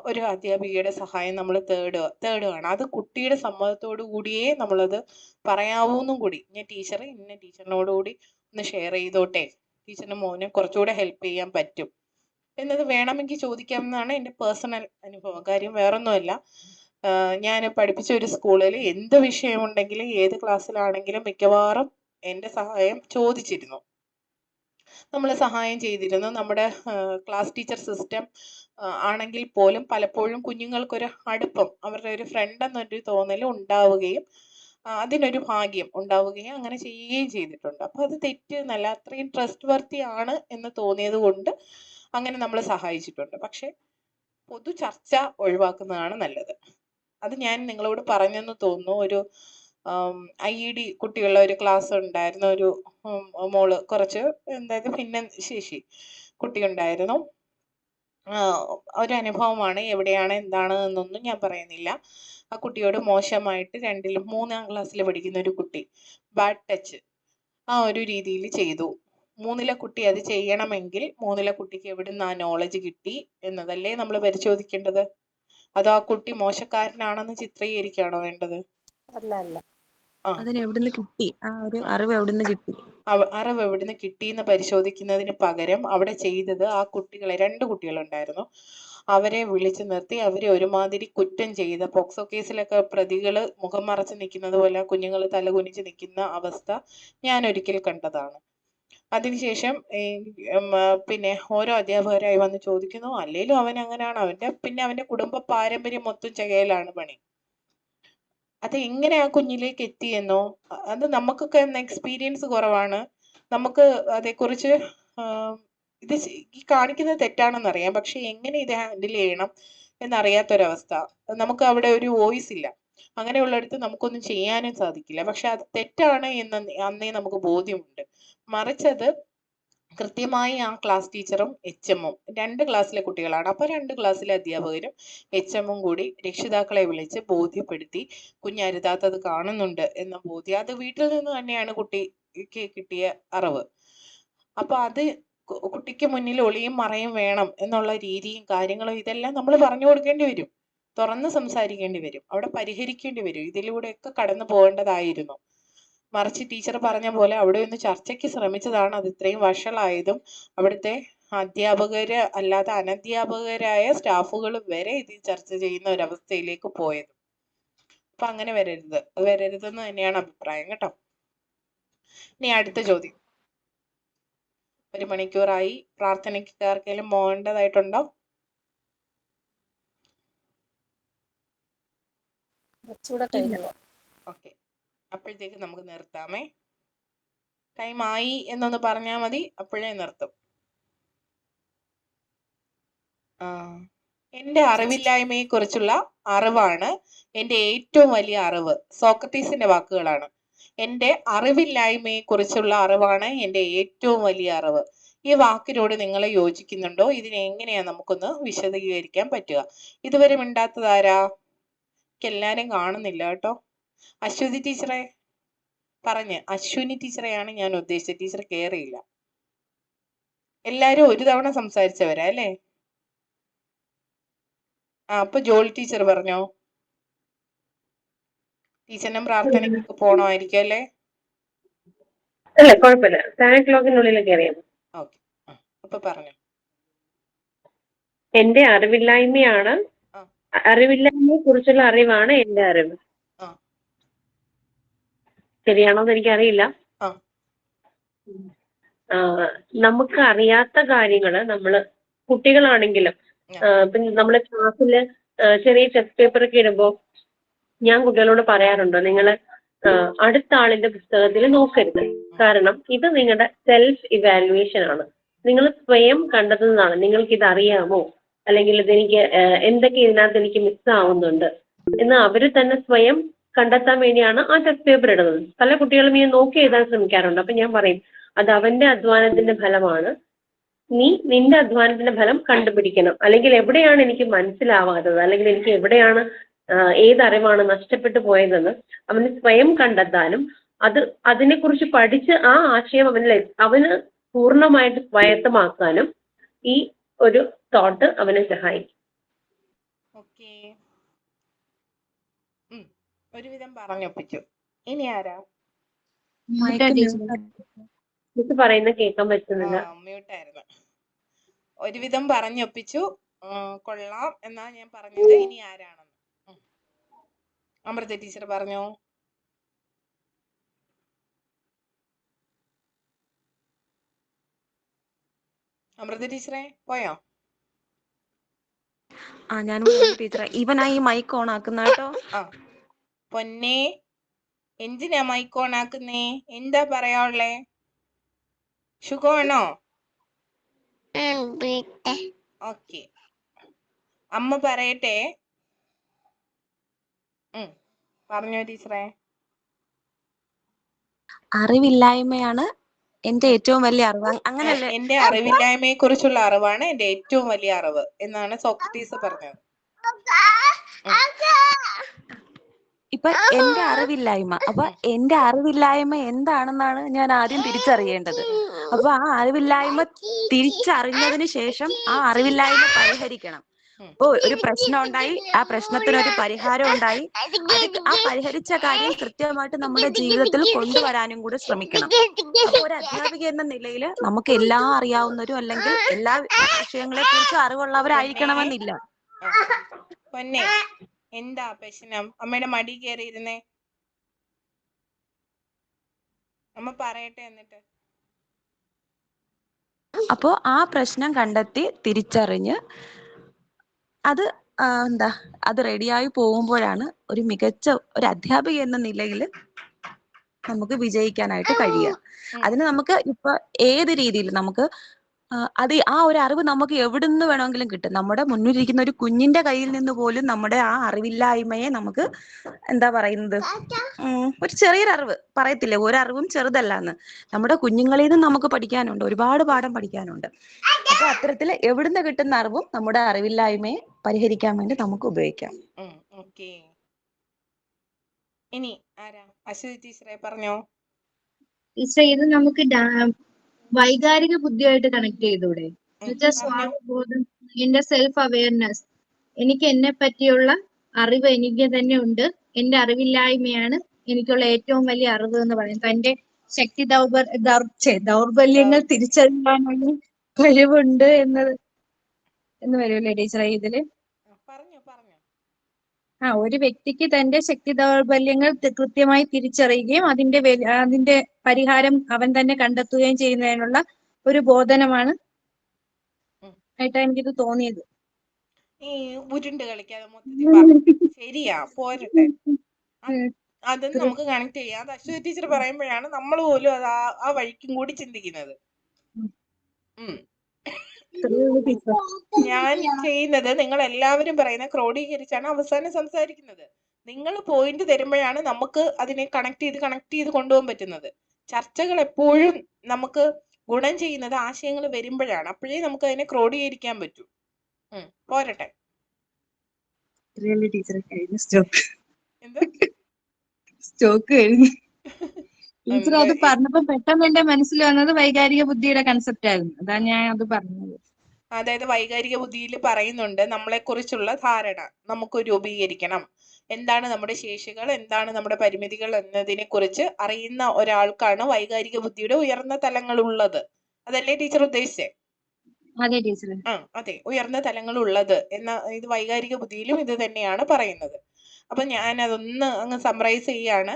Speaker 1: ഒരു അധ്യാപികയുടെ സഹായം നമ്മൾ തേടുകയാണ്. അത് കുട്ടിയുടെ സമ്മതത്തോടു കൂടിയേ നമ്മളത് പറയാവൂന്നും കൂടി. ഞാൻ ടീച്ചറിനോട് കൂടി ഒന്ന് ഷെയർ ചെയ്തോട്ടെ, ടീച്ചറിന് മോനെ കുറച്ചുകൂടെ ഹെൽപ്പ് ചെയ്യാൻ പറ്റും എന്നത് വേണമെങ്കിൽ ചോദിക്കാമെന്നാണ് എൻ്റെ പേഴ്സണൽ അനുഭവം. കാര്യം വേറൊന്നുമല്ല, ഞാൻ പഠിപ്പിച്ച ഒരു സ്കൂളിൽ എന്ത് വിഷയമുണ്ടെങ്കിലും ഏത് ക്ലാസ്സിലാണെങ്കിലും മിക്കവാറും എൻ്റെ സഹായം ചോദിച്ചിരുന്നു, നമ്മൾ സഹായം ചെയ്തിരുന്നു. നമ്മുടെ ക്ലാസ് ടീച്ചർ സിസ്റ്റം ആണെങ്കിൽ പോലും പലപ്പോഴും കുഞ്ഞുങ്ങൾക്കൊരു അടുപ്പം, അവരുടെ ഒരു ഫ്രണ്ട് എന്നൊരു തോന്നൽ ഉണ്ടാവുകയും അതിനൊരു ഭാഗ്യം ഉണ്ടാവുകയും അങ്ങനെ ചെയ്യുകയും ചെയ്തിട്ടുണ്ട്. അപ്പോൾ അത് തെറ്റെന്നല്ല, അത്രയും ട്രസ്റ്റ് വർത്തി ആണ് എന്ന് തോന്നിയത് കൊണ്ട് അങ്ങനെ നമ്മൾ സഹായിച്ചിട്ടുണ്ട്. പക്ഷെ പൊതു ചർച്ച ഒഴിവാക്കുന്നതാണ് നല്ലത്. അത് ഞാൻ നിങ്ങളോട് പറഞ്ഞെന്ന് തോന്നുന്നു. ഒരു IED കുട്ടികളുടെ ഒരു ക്ലാസ് ഉണ്ടായിരുന്നു. ഒരു മോള് കുറച്ച് എന്തായാലും ഭിന്നശേഷി കുട്ടി ഉണ്ടായിരുന്നു. ഒരു അനുഭവമാണ്, എവിടെയാണ് എന്താണ് എന്നൊന്നും ഞാൻ പറയുന്നില്ല. ആ കുട്ടിയോട് മോശമായിട്ട് 3ാം ക്ലാസ്സിൽ പഠിക്കുന്ന ഒരു കുട്ടി ബാഡ് ടച്ച് ആ ഒരു രീതിയിൽ ചെയ്തു. 3ലെ കുട്ടി അത് ചെയ്യണമെങ്കിൽ 3ലെ കുട്ടിക്ക് എവിടുന്ന് ആ നോളജ് കിട്ടി എന്നതല്ലേ നമ്മൾ പരിശോധിക്കേണ്ടത്? അതോ ആ കുട്ടി മോശക്കാരനാണെന്ന് ചിത്രീകരിക്കുകയാണോ വേണ്ടത്?
Speaker 2: അല്ല.
Speaker 4: അതിനെവിടുന്ന് കിട്ടി? ആ ഒരു അറിവ് എവിടുന്ന് കിട്ടി?
Speaker 1: അറിവ് എവിടുന്ന് കിട്ടിയെന്ന് പരിശോധിക്കുന്നതിന് പകരം അവിടെ ചെയ്തത് ആ കുട്ടികളെ 2 കുട്ടികളുണ്ടായിരുന്നു, അവരെ വിളിച്ചു നിർത്തി അവരെ ഒരുമാതിരി കുറ്റം ചെയ്ത, പോക്സോ കേസിലൊക്കെ പ്രതികള് മുഖം മറച്ച് നിൽക്കുന്നത് പോലെ കുഞ്ഞുങ്ങൾ തലകുനിച്ച് നിൽക്കുന്ന അവസ്ഥ ഞാൻ ഒരിക്കൽ കണ്ടതാണ്. അതിനുശേഷം പിന്നെ ഓരോ അധ്യാപകരായി വന്ന് ചോദിക്കുന്നു, അല്ലേലും അവൻ അങ്ങനെയാണ്, അവന്റെ കുടുംബ പാരമ്പര്യം മൊത്തം ചകയിലാണ് പണി. അത് എങ്ങനെ ആ കുഞ്ഞിലേക്ക് എത്തിയെന്നോ, അത് നമുക്കൊക്കെ എക്സ്പീരിയൻസ് കുറവാണ്, നമുക്ക് അതേക്കുറിച്ച് ഇത് ഈ കാണിക്കുന്നത് തെറ്റാണെന്നറിയാം, പക്ഷെ എങ്ങനെ ഇത് ഹാൻഡിൽ ചെയ്യണം എന്നറിയാത്തൊരവസ്ഥ. നമുക്ക് അവിടെ ഒരു വോയിസ് ഇല്ല. അങ്ങനെയുള്ളിടത്ത് നമുക്കൊന്നും ചെയ്യാനും സാധിക്കില്ല. പക്ഷെ അത് തെറ്റാണ് എന്ന് അന്നേ നമുക്ക് ബോധ്യമുണ്ട്. മറിച്ചത് കൃത്യമായി ആ ക്ലാസ് ടീച്ചറും HM-ഉം 2 ക്ലാസ്സിലെ കുട്ടികളാണ്. അപ്പൊ 2 ക്ലാസ്സിലെ അധ്യാപകരും HM-ഉം കൂടി രക്ഷിതാക്കളെ വിളിച്ച് ബോധ്യപ്പെടുത്തി, കുഞ്ഞരുതാത്തത് കാണുന്നുണ്ട് എന്ന ബോധ്യം, അത് വീട്ടിൽ നിന്ന് തന്നെയാണ് കുട്ടിക്ക് കിട്ടിയ അറിവ്. അപ്പൊ അത് കുട്ടിക്ക് മുന്നിൽ ഒളിയും മറയും വേണം എന്നുള്ള രീതിയും കാര്യങ്ങളും ഇതെല്ലാം നമ്മൾ പറഞ്ഞു കൊടുക്കേണ്ടി വരും, തുറന്ന് സംസാരിക്കേണ്ടി വരും, അവിടെ പരിഹരിക്കേണ്ടി വരും. ഇതിലൂടെയൊക്കെ കടന്നു പോകേണ്ടതായിരുന്നു. മറിച്ച് ടീച്ചർ പറഞ്ഞ പോലെ അവിടെ ഒന്ന് ചർച്ചയ്ക്ക് ശ്രമിച്ചതാണ് അത് ഇത്രയും വഷളായതും അവിടുത്തെ അധ്യാപകര് അല്ലാതെ അനധ്യാപകരായ സ്റ്റാഫുകൾ വരെ ഇത് ചർച്ച ചെയ്യുന്ന ഒരവസ്ഥയിലേക്ക് പോയത്. അപ്പൊ അങ്ങനെ വരരുതെന്ന് തന്നെയാണ് അഭിപ്രായം കേട്ടോ. ഇനി അടുത്ത ചോദ്യം. 1 മണിക്കൂറായി. പ്രാർത്ഥനയ്ക്ക് ആർക്കെങ്കിലും പോകേണ്ടതായിട്ടുണ്ടോ?
Speaker 5: കുറച്ചുകൂടെ കഴിഞ്ഞു.
Speaker 1: ഓക്കെ, അപ്പോഴത്തേക്ക് നമുക്ക് നിർത്താമേ. ടൈം ആയി എന്നൊന്ന് പറഞ്ഞാൽ മതി, അപ്പോഴേ നിർത്തും. എൻ്റെ അറിവില്ലായ്മയെ കുറിച്ചുള്ള അറിവാണ് എൻ്റെ ഏറ്റവും വലിയ അറിവ്. സോക്രട്ടീസിന്റെ വാക്കുകളാണ്. എൻ്റെ അറിവില്ലായ്മയെ കുറിച്ചുള്ള അറിവാണ് എൻ്റെ ഏറ്റവും വലിയ അറിവ്. ഈ വാക്കിനോട് നിങ്ങൾ യോജിക്കുന്നുണ്ടോ? ഇതിനെ എങ്ങനെയാ നമുക്കൊന്ന് വിശദീകരിക്കാൻ പറ്റുക? ഇതുവരെ മിണ്ടാത്തതാരാ? എല്ലാരും കാണുന്നില്ല കേട്ടോ. അശ്വതി ടീച്ചറെ പറഞ്ഞ്. അശ്വിനി ടീച്ചറെയാണ് ഞാൻ ഉദ്ദേശിച്ചത്. ടീച്ചർ കേറിയില്ല. എല്ലാരും ഒരു തവണ സംസാരിച്ചവരാ അല്ലേ? അപ്പൊ ജോളി ടീച്ചർ പറഞ്ഞോ. ടീച്ചറിനും പ്രാർത്ഥനയ്ക്ക് പോണമായിരിക്കും അല്ലേ?
Speaker 9: അല്ല, കുഴപ്പമില്ല. 7 o'clockനുള്ളിൽ കയറിയാൽ മതി.
Speaker 1: ഓക്കെ, അപ്പൊ പറഞ്ഞോ.
Speaker 9: എന്റെ അറിവില്ലായ്മയാണ്, അറിവില്ലായ്മയെ കുറിച്ചുള്ള അറിവാണ് എന്റെ അറിവ്. ശരിയാണോന്ന് എനിക്കറിയില്ല. നമുക്ക് അറിയാത്ത കാര്യങ്ങള് നമ്മള് കുട്ടികളാണെങ്കിലും പിന്നെ നമ്മള് ക്ലാസ്സില് ചെറിയ ടെസ്റ്റ് പേപ്പർ ഒക്കെ ഇടുമ്പോ ഞാൻ കുട്ടികളോട് പറയാറുണ്ട്, നിങ്ങള് അടുത്ത ആളിന്റെ പുസ്തകത്തിൽ നോക്കരുത്. കാരണം ഇത് നിങ്ങളുടെ സെൽഫ് ഇവാലുവേഷൻ ആണ്. നിങ്ങൾ സ്വയം കണ്ടെത്തുന്നതാണ്. നിങ്ങൾക്ക് ഇത് അറിയാമോ, അല്ലെങ്കിൽ ഇതെനിക്ക് എന്തൊക്കെ ഇതിനകത്ത് എനിക്ക് മിസ് ആവുന്നുണ്ട് എന്ന് അവര് തന്നെ സ്വയം കണ്ടെത്താൻ വേണ്ടിയാണ് ആ ടെസ്റ്റ് പേപ്പർ ഇടുന്നത്. പല കുട്ടികളും ഈ നോക്കി എഴുതാൻ ശ്രമിക്കാറുണ്ട്. അപ്പൊ ഞാൻ പറയും, അത് അവന്റെ അധ്വാനത്തിന്റെ ഫലമാണ്. നീ നിന്റെ അധ്വാനത്തിന്റെ ഫലം കണ്ടുപിടിക്കണം. അല്ലെങ്കിൽ എവിടെയാണ് എനിക്ക് മനസ്സിലാവാത്തത്, അല്ലെങ്കിൽ എനിക്ക് എവിടെയാണ് ഏതറിവാണ് നഷ്ടപ്പെട്ടു പോയതെന്ന് അവന് സ്വയം കണ്ടെത്താനും അതിനെക്കുറിച്ച് പഠിച്ച് ആ ആശയം അവന് പൂർണ്ണമായിട്ട് സ്വായത്തമാക്കാനും ഈ ഒരു തോട്ട് അവനെ സഹായിക്കും.
Speaker 1: ഓക്കെ, ഒരുവിധം പറഞ്ഞൊപ്പിച്ചു. ഇനി ആരാ?
Speaker 9: മിസ് പറയുന്നത് കേൾക്കാൻ പറ്റുന്നില്ല.
Speaker 1: മ്യൂട്ടായിരുന്നു. ഒരുവിധം പറഞ്ഞൊപ്പിച്ചു. കൊള്ളാം എന്നാ ഞാൻ പറഞ്ഞത്. ഇനി ആരാണെന്ന് അമൃത ടീച്ചർ പറഞ്ഞോ. അമൃത ടീച്ചറെ പോയോ?
Speaker 4: ഞാൻ ടീച്ചറെ ഇവനാ ഈ മൈക്ക് ഓൺ ആക്കുന്ന കേട്ടോ.
Speaker 1: പൊന്നെ, എന്തിനാ മൈക്ക് ഓൺ ആക്കുന്നേ? എന്താ പറയാനുള്ളേ? സുഖമാണോ? ഓക്കെ, അമ്മ പറയട്ടെ. പറഞ്ഞോ ടീച്ചറെ.
Speaker 4: അറിവില്ലായ്മയാണ് എന്റെ ഏറ്റവും വലിയ അറിവ്, അങ്ങനല്ലേ?
Speaker 1: എന്റെ അറിവില്ലായ്മയെ കുറിച്ചുള്ള അറിവാണ് എന്റെ ഏറ്റവും വലിയ അറിവ് എന്നാണ് സോക്രട്ടീസ് പറഞ്ഞത്.
Speaker 4: ഇപ്പൊ എന്റെ അറിവില്ലായ്മ, അപ്പൊ എന്റെ അറിവില്ലായ്മ എന്താണെന്നാണ് ഞാൻ ആദ്യം തിരിച്ചറിയേണ്ടത്. അപ്പൊ ആ അറിവില്ലായ്മ തിരിച്ചറിഞ്ഞതിന് ശേഷം ആ അറിവില്ലായ്മ പരിഹരിക്കണം. ഇപ്പൊ ഒരു പ്രശ്നം ഉണ്ടായി, ആ പ്രശ്നത്തിനൊരു പരിഹാരം ഉണ്ടായി, ആ പരിഹരിച്ച കാര്യം കൃത്യമായിട്ട് നമ്മുടെ ജീവിതത്തിൽ കൊണ്ടുവരാനും കൂടെ ശ്രമിക്കണം. അപ്പൊ ഒരു അധ്യാപിക എന്ന നിലയിൽ നമുക്ക് എല്ലാം അറിയാവുന്നവരും അല്ലെങ്കിൽ എല്ലാ വിഷയങ്ങളെ കുറിച്ചും അറിവുള്ളവരായിരിക്കണമെന്നില്ല.
Speaker 1: പൊന്നെ, എന്താ പ്രശ്നം? അമ്മയുടെ മടി കയറി ഇരുന്നേ. അമ്മ പറയട്ടെ എന്നിട്ട്.
Speaker 4: അപ്പോ ആ പ്രശ്നം കണ്ടെത്തി തിരിച്ചറിഞ്ഞ് അത് അത് റെഡിയായി പോകുമ്പോഴാണ് ഒരു മികച്ച ഒരു അധ്യാപിക എന്ന നിലയിൽ നമുക്ക് വിജയിക്കാനായിട്ട് കഴിയുക. അതിന് നമുക്ക് ഇപ്പൊ ഏത് രീതിയിൽ നമുക്ക് ആ ഒരു അറിവ് നമുക്ക് എവിടുന്ന് വേണമെങ്കിലും കിട്ടും. നമ്മുടെ മുന്നിലിരിക്കുന്ന ഒരു കുഞ്ഞിന്റെ കയ്യിൽ നിന്ന് പോലും നമ്മുടെ ആ അറിവില്ലായ്മയെ നമുക്ക് എന്താ പറയുന്നത്, ഒരു ചെറിയൊരു അറിവ് പറയത്തില്ലേ, ഒരറിവും ചെറുതല്ലാന്ന്. നമ്മുടെ കുഞ്ഞുങ്ങളിൽ നിന്ന് നമുക്ക് പഠിക്കാനുണ്ട്, ഒരുപാട് പാഠം പഠിക്കാനുണ്ട്. അപ്പൊ അത്തരത്തിൽ എവിടുന്ന് കിട്ടുന്ന അറിവും നമ്മുടെ അറിവില്ലായ്മയെ പരിഹരിക്കാൻ വേണ്ടി നമുക്ക് ഉപയോഗിക്കാം.
Speaker 1: ഇനി ആരാ? അശ്വതി ടീച്ചറെ പറഞ്ഞോ.
Speaker 3: ടീച്ചറെ, ഇത് നമുക്ക് വൈകാരിക ബുദ്ധിയായിട്ട് കണക്ട് ചെയ്തൂടെ? എന്നുവെച്ചാൽ സ്വാർത്ഥബോധം, എന്റെ സെൽഫ് അവയർനെസ്, എനിക്ക് എന്നെ പറ്റിയുള്ള അറിവ് എനിക്ക് തന്നെ ഉണ്ട്. എന്റെ അറിവില്ലായ്മയാണ് എനിക്കുള്ള ഏറ്റവും വലിയ അറിവ് എന്ന് പറയുന്നത്. എന്റെ ശക്തി ദൗർബല്യങ്ങൾ തിരിച്ചറിയാനുള്ള കഴിവുണ്ട് എന്ന് വരുമല്ലേ ടീച്ചറെ ഇതില്?
Speaker 1: പറഞ്ഞോ.
Speaker 3: ഒരു വ്യക്തിക്ക് തന്റെ ശക്തി ദൗർബല്യങ്ങൾ കൃത്യമായി തിരിച്ചറിയുകയും അതിന്റെ പരിഹാരം അവൻ തന്നെ കണ്ടെത്തുകയും ചെയ്യുന്നതിനുള്ള ഒരു ബോധനമാണ് ആയിട്ടാ എനിക്കിത് തോന്നിയത്.
Speaker 1: ഈ ഉരുണ്ട് കളിക്കാതെ മൊത്തത്തിൽ പറഞ്ഞു. ശരിയാ, പോരട്ടെ. അതും നമുക്ക് കണക്ട് ചെയ്യാം. അത് അശ്വതി ടീച്ചർ പറയുമ്പോഴാണ് നമ്മൾ പോലും അത് ആ വഴിക്കും കൂടി ചിന്തിക്കുന്നത്. ഞാൻ ചെയ്യുന്നത്, നിങ്ങൾ എല്ലാവരും പറയുന്ന ക്രോഡീകരിച്ചാണ് അവസാനം സംസാരിക്കുന്നത്. നിങ്ങൾ പോയിന്റ് തരുമ്പോഴാണ് നമുക്ക് അതിനെ കണക്ട് ചെയ്ത് കൊണ്ടുപോകാൻ പറ്റുന്നത്. ചർച്ചകൾ എപ്പോഴും നമുക്ക് ഗുണം ചെയ്യുന്നത് ആശയങ്ങൾ വരുമ്പോഴാണ്. അപ്പോഴേ നമുക്ക് അതിനെ ക്രോഡീകരിക്കാൻ പറ്റൂ. പോരട്ടെ.
Speaker 3: സ്റ്റോക്ക് കഴിഞ്ഞു. ടീച്ചർ അത് പറഞ്ഞപ്പോ പെട്ടെന്ന് എന്റെ മനസ്സിൽ വന്നത് വൈകാരിക ബുദ്ധിയുടെ കൺസെപ്റ്റ് ആയിരുന്നു. അതാ ഞാൻ അത് പറഞ്ഞത്.
Speaker 1: അതായത് വൈകാരിക ബുദ്ധിയിൽ പറയുന്നുണ്ട് നമ്മളെ കുറിച്ചുള്ള ധാരണ നമുക്ക് രൂപീകരിക്കണം. എന്താണ് നമ്മുടെ ശേഷികൾ, എന്താണ് നമ്മുടെ പരിമിതികൾ എന്നതിനെ കുറിച്ച് അറിയുന്ന ഒരാൾക്കാണ് വൈകാരിക ബുദ്ധിയുടെ ഉയർന്ന തലങ്ങൾ ഉള്ളത്. അതല്ലേ ടീച്ചർ ഉദ്ദേശിച്ചേ?
Speaker 3: അതെ ടീച്ചർ.
Speaker 1: അതെ, ഉയർന്ന തലങ്ങൾ ഉള്ളത് എന്ന ഇത് വൈകാരിക ബുദ്ധിയിലും ഇത് തന്നെയാണ് പറയുന്നത്. അപ്പൊ ഞാൻ അതൊന്ന് അങ്ങ് സമ്മറൈസ് ചെയ്യാണ്.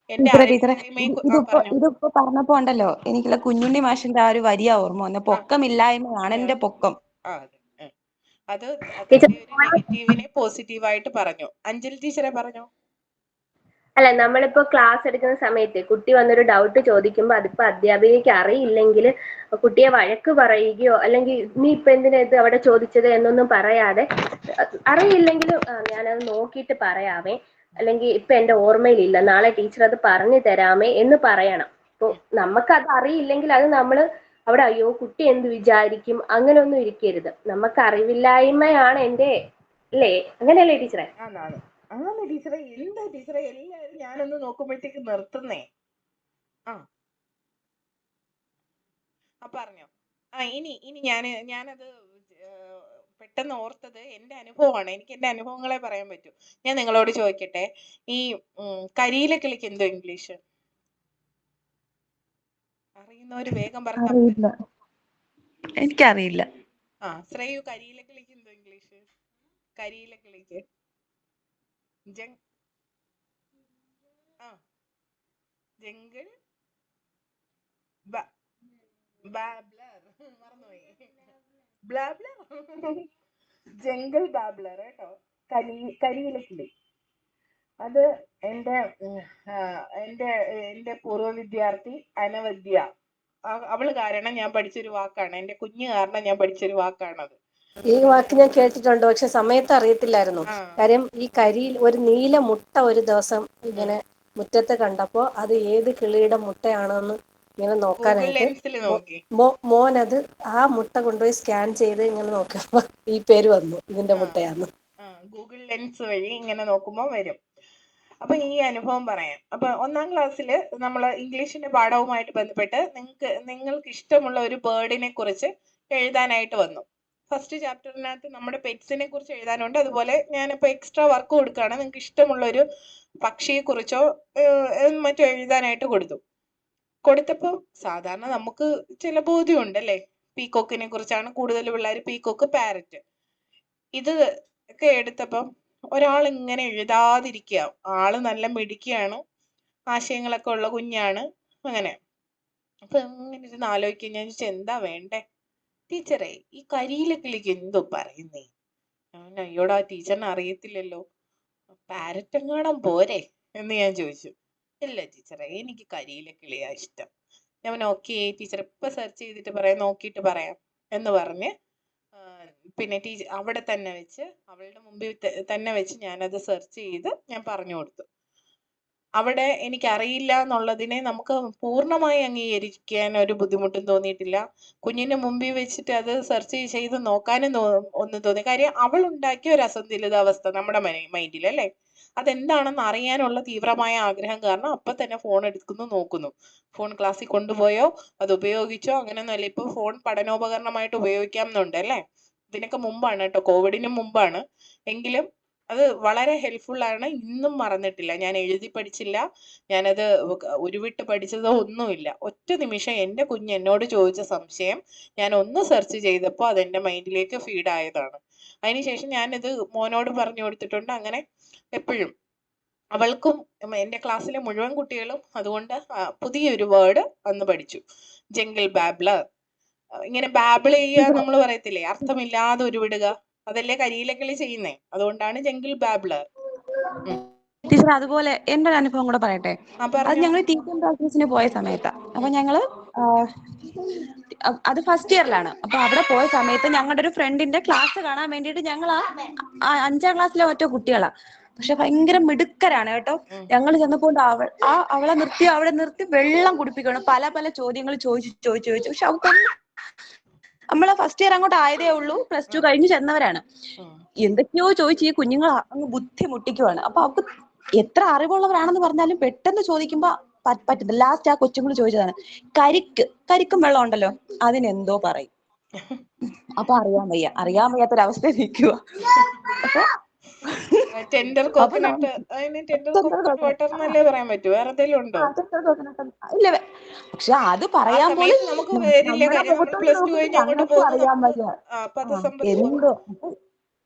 Speaker 4: ഇതിപ്പോ പറഞ്ഞപ്പോ ഉണ്ടല്ലോ, എനിക്കുള്ള കുഞ്ഞുണ്ണി മാഷിന്റെ ആ ഒരു വരിയാ ഓർമ്മ വന്ന, പൊക്കമില്ലായ്മയാണ് എന്റെ പൊക്കം.
Speaker 1: അത് അതിന്റെ ഒരു നെഗറ്റീവിനെ പോസിറ്റീവായിട്ട് പറഞ്ഞു. അഞ്ജലി ടീച്ചറെ പറഞ്ഞോ.
Speaker 2: അല്ല, നമ്മളിപ്പോ ക്ലാസ് എടുക്കുന്ന സമയത്ത് കുട്ടി വന്നൊരു ഡൗട്ട് ചോദിക്കുമ്പോൾ അതിപ്പോ അധ്യാപികയ്ക്ക് അറിയില്ലെങ്കിൽ കുട്ടിയെ വഴക്ക് പറയുകയോ അല്ലെങ്കിൽ നീ ഇപ്പൊ എന്തിനാ ഇത് അവിടെ ചോദിച്ചത് എന്നൊന്നും പറയാതെ, അറിയില്ലെങ്കിലും ഞാനത് നോക്കിയിട്ട് പറയാമേ, അല്ലെങ്കിൽ ഇപ്പൊ എന്റെ ഓർമ്മയിലില്ല, നാളെ ടീച്ചർ അത് പറഞ്ഞു തരാമേ എന്ന് പറയണം. ഇപ്പൊ നമുക്കത് അറിയില്ലെങ്കിൽ അത് നമ്മള് അവിടെ അയ്യോ കുട്ടി എന്ത് വിചാരിക്കും അങ്ങനെയൊന്നും ഇരിക്കരുത്. നമുക്ക് അറിവില്ലായ്മയാണ് എന്റെ, അല്ലേ? അങ്ങനെയല്ലേ ടീച്ചറെ?
Speaker 1: അങ്ങനെ ടീച്ചറെ, എന്താ ടീച്ചറെ എല്ലാവരും ഞാനൊന്ന് നോക്കുമ്പോഴത്തേക്ക് നിർത്തുന്നേ. പറഞ്ഞോ. ഇനി ഞാനത് പെട്ടെന്ന് ഓർത്തത് എന്റെ അനുഭവമാണ്. എനിക്ക് എന്റെ അനുഭവങ്ങളെ പറയാൻ പറ്റൂ. ഞാൻ നിങ്ങളോട് ചോദിക്കട്ടെ, ഈ കരിയില കിളിക്ക് എന്തോ ഇംഗ്ലീഷ് അറിയുന്നവര് വേഗം പറഞ്ഞ.
Speaker 4: എനിക്കറിയില്ല.
Speaker 1: ശ്രേയു, കരിയില കിളിക്ക് എന്തോ ഇംഗ്ലീഷ്? കരിയില കിളിക്ക് ജംഗിൾ ബാബ്ലർ, മറന്നുപോയി. ജംഗിൾ ബാബ്ലർ കേട്ടോ, കരിയില കിളി. അത് എന്റെ പൂർവ്വ വിദ്യാർത്ഥി അനവദ്യ, അവള് കാരണം ഞാൻ പഠിച്ചൊരു വാക്കാണ്. എന്റെ കുഞ്ഞ് കാരണം ഞാൻ പഠിച്ചൊരു വാക്കാണത്.
Speaker 5: ഈ വാക്ക് ഞാൻ കേട്ടിട്ടുണ്ട്, പക്ഷെ സമയത്ത് അറിയത്തില്ലായിരുന്നു. കാര്യം ഈ കരിയിൽ ഒരു നീല മുട്ട ഒരു ദിവസം ഇങ്ങനെ മുറ്റത്ത് കണ്ടപ്പോ അത് ഏത് കിളിയുടെ മുട്ടയാണെന്ന് ഇങ്ങനെ നോക്കാനായിട്ട് മോൻ അത് ആ മുട്ട കൊണ്ടുപോയി സ്കാൻ ചെയ്ത് ഇങ്ങനെ നോക്കുമ്പോ ഈ പേര് വന്നു, ഇതിന്റെ മുട്ടയാന്ന്.
Speaker 1: ഗൂഗിൾ ലെൻസ് വഴി ഇങ്ങനെ നോക്കുമ്പോ വരും. അപ്പൊ ഈ അനുഭവം പറയാം. അപ്പൊ 1ാം ക്ലാസ്സിൽ നമ്മൾ ഇംഗ്ലീഷിന്റെ പാഠവുമായിട്ട് ബന്ധപ്പെട്ട് നിങ്ങൾക്ക് ഇഷ്ടമുള്ള ഒരു ബേർഡിനെ കുറിച്ച് എഴുതാനായിട്ട് വന്നു. ഫസ്റ്റ് ചാപ്റ്ററിനകത്ത് നമ്മുടെ പെറ്റ്സിനെ കുറിച്ച് എഴുതാനുണ്ട്. അതുപോലെ ഞാനിപ്പോ എക്സ്ട്രാ വർക്ക് കൊടുക്കുകയാണ്, നിങ്ങൾക്ക് ഇഷ്ടമുള്ള ഒരു പക്ഷിയെ കുറിച്ചോ മറ്റോ എഴുതാനായിട്ട് കൊടുത്തപ്പോ സാധാരണ നമുക്ക് ചില ബോധ്യമുണ്ട് അല്ലേ, പീക്കോക്കിനെ കുറിച്ചാണ് കൂടുതൽ പിള്ളേർ, പീക്കോക്ക്, പാരറ്റ്. ഇത് ഒക്കെ എടുത്തപ്പം ഒരാൾ ഇങ്ങനെ എഴുതാതിരിക്കുക. ആള് നല്ല മിടുക്കിയാണ്, ആശയങ്ങളൊക്കെ ഉള്ള കുഞ്ഞാണ്. അങ്ങനെ അപ്പൊ ഇങ്ങനെ ഇരുന്ന് ആലോചിക്കുക. ഞാൻ ചോദിച്ചാൽ എന്താ വേണ്ടേ ടീച്ചറെ, ഈ കരിയില കിളിക്ക് എന്തോ പറയുന്നേ? അയ്യോടാ, ടീച്ചറിന് അറിയത്തില്ലല്ലോ, പാരറ്റ് എങ്ങാണം പോരെ എന്ന് ഞാൻ ചോദിച്ചു. ഇല്ല ടീച്ചറെ, എനിക്ക് കരിയില കിളിയാ ഇഷ്ടം. ഞാൻ ഓക്കെ ടീച്ചർ ഇപ്പൊ സെർച്ച് ചെയ്തിട്ട് പറയാം, നോക്കിയിട്ട് പറയാം എന്ന് പറഞ്ഞ് പിന്നെ ടീച്ചർ അവിടെ തന്നെ വെച്ച്, അവളുടെ മുമ്പിൽ തന്നെ വെച്ച് ഞാനത് സെർച്ച് ചെയ്ത് ഞാൻ പറഞ്ഞു കൊടുത്തു. അവിടെ എനിക്കറിയില്ല എന്നുള്ളതിനെ നമുക്ക് പൂർണ്ണമായി അംഗീകരിക്കാൻ ഒരു ബുദ്ധിമുട്ടും തോന്നിയിട്ടില്ല. കുഞ്ഞിന്റെ മുമ്പിൽ വെച്ചിട്ട് അത് സെർച്ച് ചെയ്ത് നോക്കാനും ഒന്നും തോന്നി. കാര്യം അവൾ ഉണ്ടാക്കിയ ഒരു അസന്തുലിതാവസ്ഥ നമ്മുടെ മൈൻഡിൽ അല്ലേ, അതെന്താണെന്ന് അറിയാനുള്ള തീവ്രമായ ആഗ്രഹം കാരണം അപ്പൊ തന്നെ ഫോൺ എടുക്കുന്നു, നോക്കുന്നു. ഫോൺ ക്ലാസ്സിൽ കൊണ്ടുപോയോ അത് ഉപയോഗിച്ചോ അങ്ങനെയൊന്നുമല്ല. ഇപ്പൊ ഫോൺ പഠനോപകരണമായിട്ട് ഉപയോഗിക്കാം എന്നുണ്ട് അല്ലേ. ഇതിനൊക്കെ മുമ്പാണ് കേട്ടോ, കോവിഡിന് മുമ്പാണ്. എങ്കിലും അത് വളരെ ഹെൽപ്ഫുൾ ആണ്. ഇന്നും മറന്നിട്ടില്ല. ഞാൻ എഴുതി പഠിച്ചില്ല, ഞാനത് ഉരുവിട്ട് പഠിച്ചതോ ഒന്നുമില്ല. ഒറ്റ നിമിഷം എൻ്റെ കുഞ്ഞ് എന്നോട് ചോദിച്ച സംശയം ഞാൻ ഒന്ന് സെർച്ച് ചെയ്തപ്പോൾ അതെൻ്റെ മൈൻഡിലേക്ക് ഫീഡ് ആയതാണ്. അതിനുശേഷം ഞാനിത് മോനോട് പറഞ്ഞു കൊടുത്തിട്ടുണ്ട്. അങ്ങനെ എപ്പോഴും അവൾക്കും എൻ്റെ ക്ലാസ്സിലെ മുഴുവൻ കുട്ടികളും അതുകൊണ്ട് പുതിയൊരു വേർഡ് അന്ന് പഠിച്ചു, ജംഗിൾ ബാബ്ലർ. ഇങ്ങനെ ബാബിൾ ചെയ്യുക നമ്മൾ പറയത്തില്ലേ, അർത്ഥമില്ലാതെ ഉരുവിടുക, അതല്ലേ കരിയിലക്കിളി ചെയ്യുന്നേ, അതുകൊണ്ടാണ് ജംഗിൾ ബാബ്ലർ.
Speaker 4: ടീച്ചർ അതുപോലെ എന്റെ ഒരു അനുഭവം കൂടെ പറയട്ടെ. അത്
Speaker 1: പറഞ്ഞോ.
Speaker 4: ഞങ്ങൾ ടീച്ചിങ് പ്രാക്ടീസിന് പോയ സമയത്താ. അപ്പൊ ഞങ്ങള് അത് ഫസ്റ്റ് ഇയറിലാണ്. അപ്പൊ അവിടെ പോയ സമയത്ത് ഞങ്ങളുടെ ഒരു ഫ്രണ്ടിന്റെ ക്ലാസ് കാണാൻ വേണ്ടിയിട്ട് ഞങ്ങൾ ആ 5ാം ക്ലാസ്സിലെ ഒറ്റ കുട്ടികളാ. പക്ഷെ ഭയങ്കര മിടുക്കരാണ് കേട്ടോ. ഞങ്ങൾ ചെന്നപ്പോൾ അവളെ അവിടെ നിർത്തി വെള്ളം കുടിപ്പിക്കണം. പല പല ചോദ്യങ്ങൾ ചോദിച്ചു. പക്ഷെ അവർക്ക് നമ്മളെ ഫസ്റ്റ് ഇയർ അങ്ങോട്ട് ആയതേ ഉള്ളൂ, +2 കഴിഞ്ഞ് ചെന്നവരാണ്. എന്തൊക്കെയോ ചോദിച്ച് ഈ കുഞ്ഞുങ്ങൾ അങ്ങ് ബുദ്ധി മുട്ടിക്കുവാണ്. അപ്പൊ അവർക്ക് എത്ര അറിവുള്ളവരാണെന്ന് പറഞ്ഞാലും പെട്ടെന്ന് ചോദിക്കുമ്പോ പറ്റുന്നില്ല. ലാസ്റ്റ് ആ കൊച്ചുങ്ങൾ ചോദിച്ചതാണ്, കരിക്കും വെള്ളം ഉണ്ടല്ലോ, അതിനെന്തോ പറയും. അപ്പൊ അറിയാൻ വയ്യാത്തൊരവസ്ഥ നിൽക്കുക.
Speaker 1: ടെൻഡർ കോക്കനട്ട്, അതിന് ടെൻഡർ കോക്കനട്ട് വാട്ടർ എന്നല്ലേ പറയാൻ പറ്റൂ, വേറെ എന്തെങ്കിലും ഉണ്ടോ?
Speaker 4: ഇല്ല, പക്ഷെ അത് പറയാൻ പോലും
Speaker 1: നമുക്ക് വരില്ല. കാര്യം നമ്മൾ +2 കഴിഞ്ഞ് അങ്ങോട്ട് പോകുന്നത്
Speaker 4: അറിയാൻ വയ്യ. എന്തോ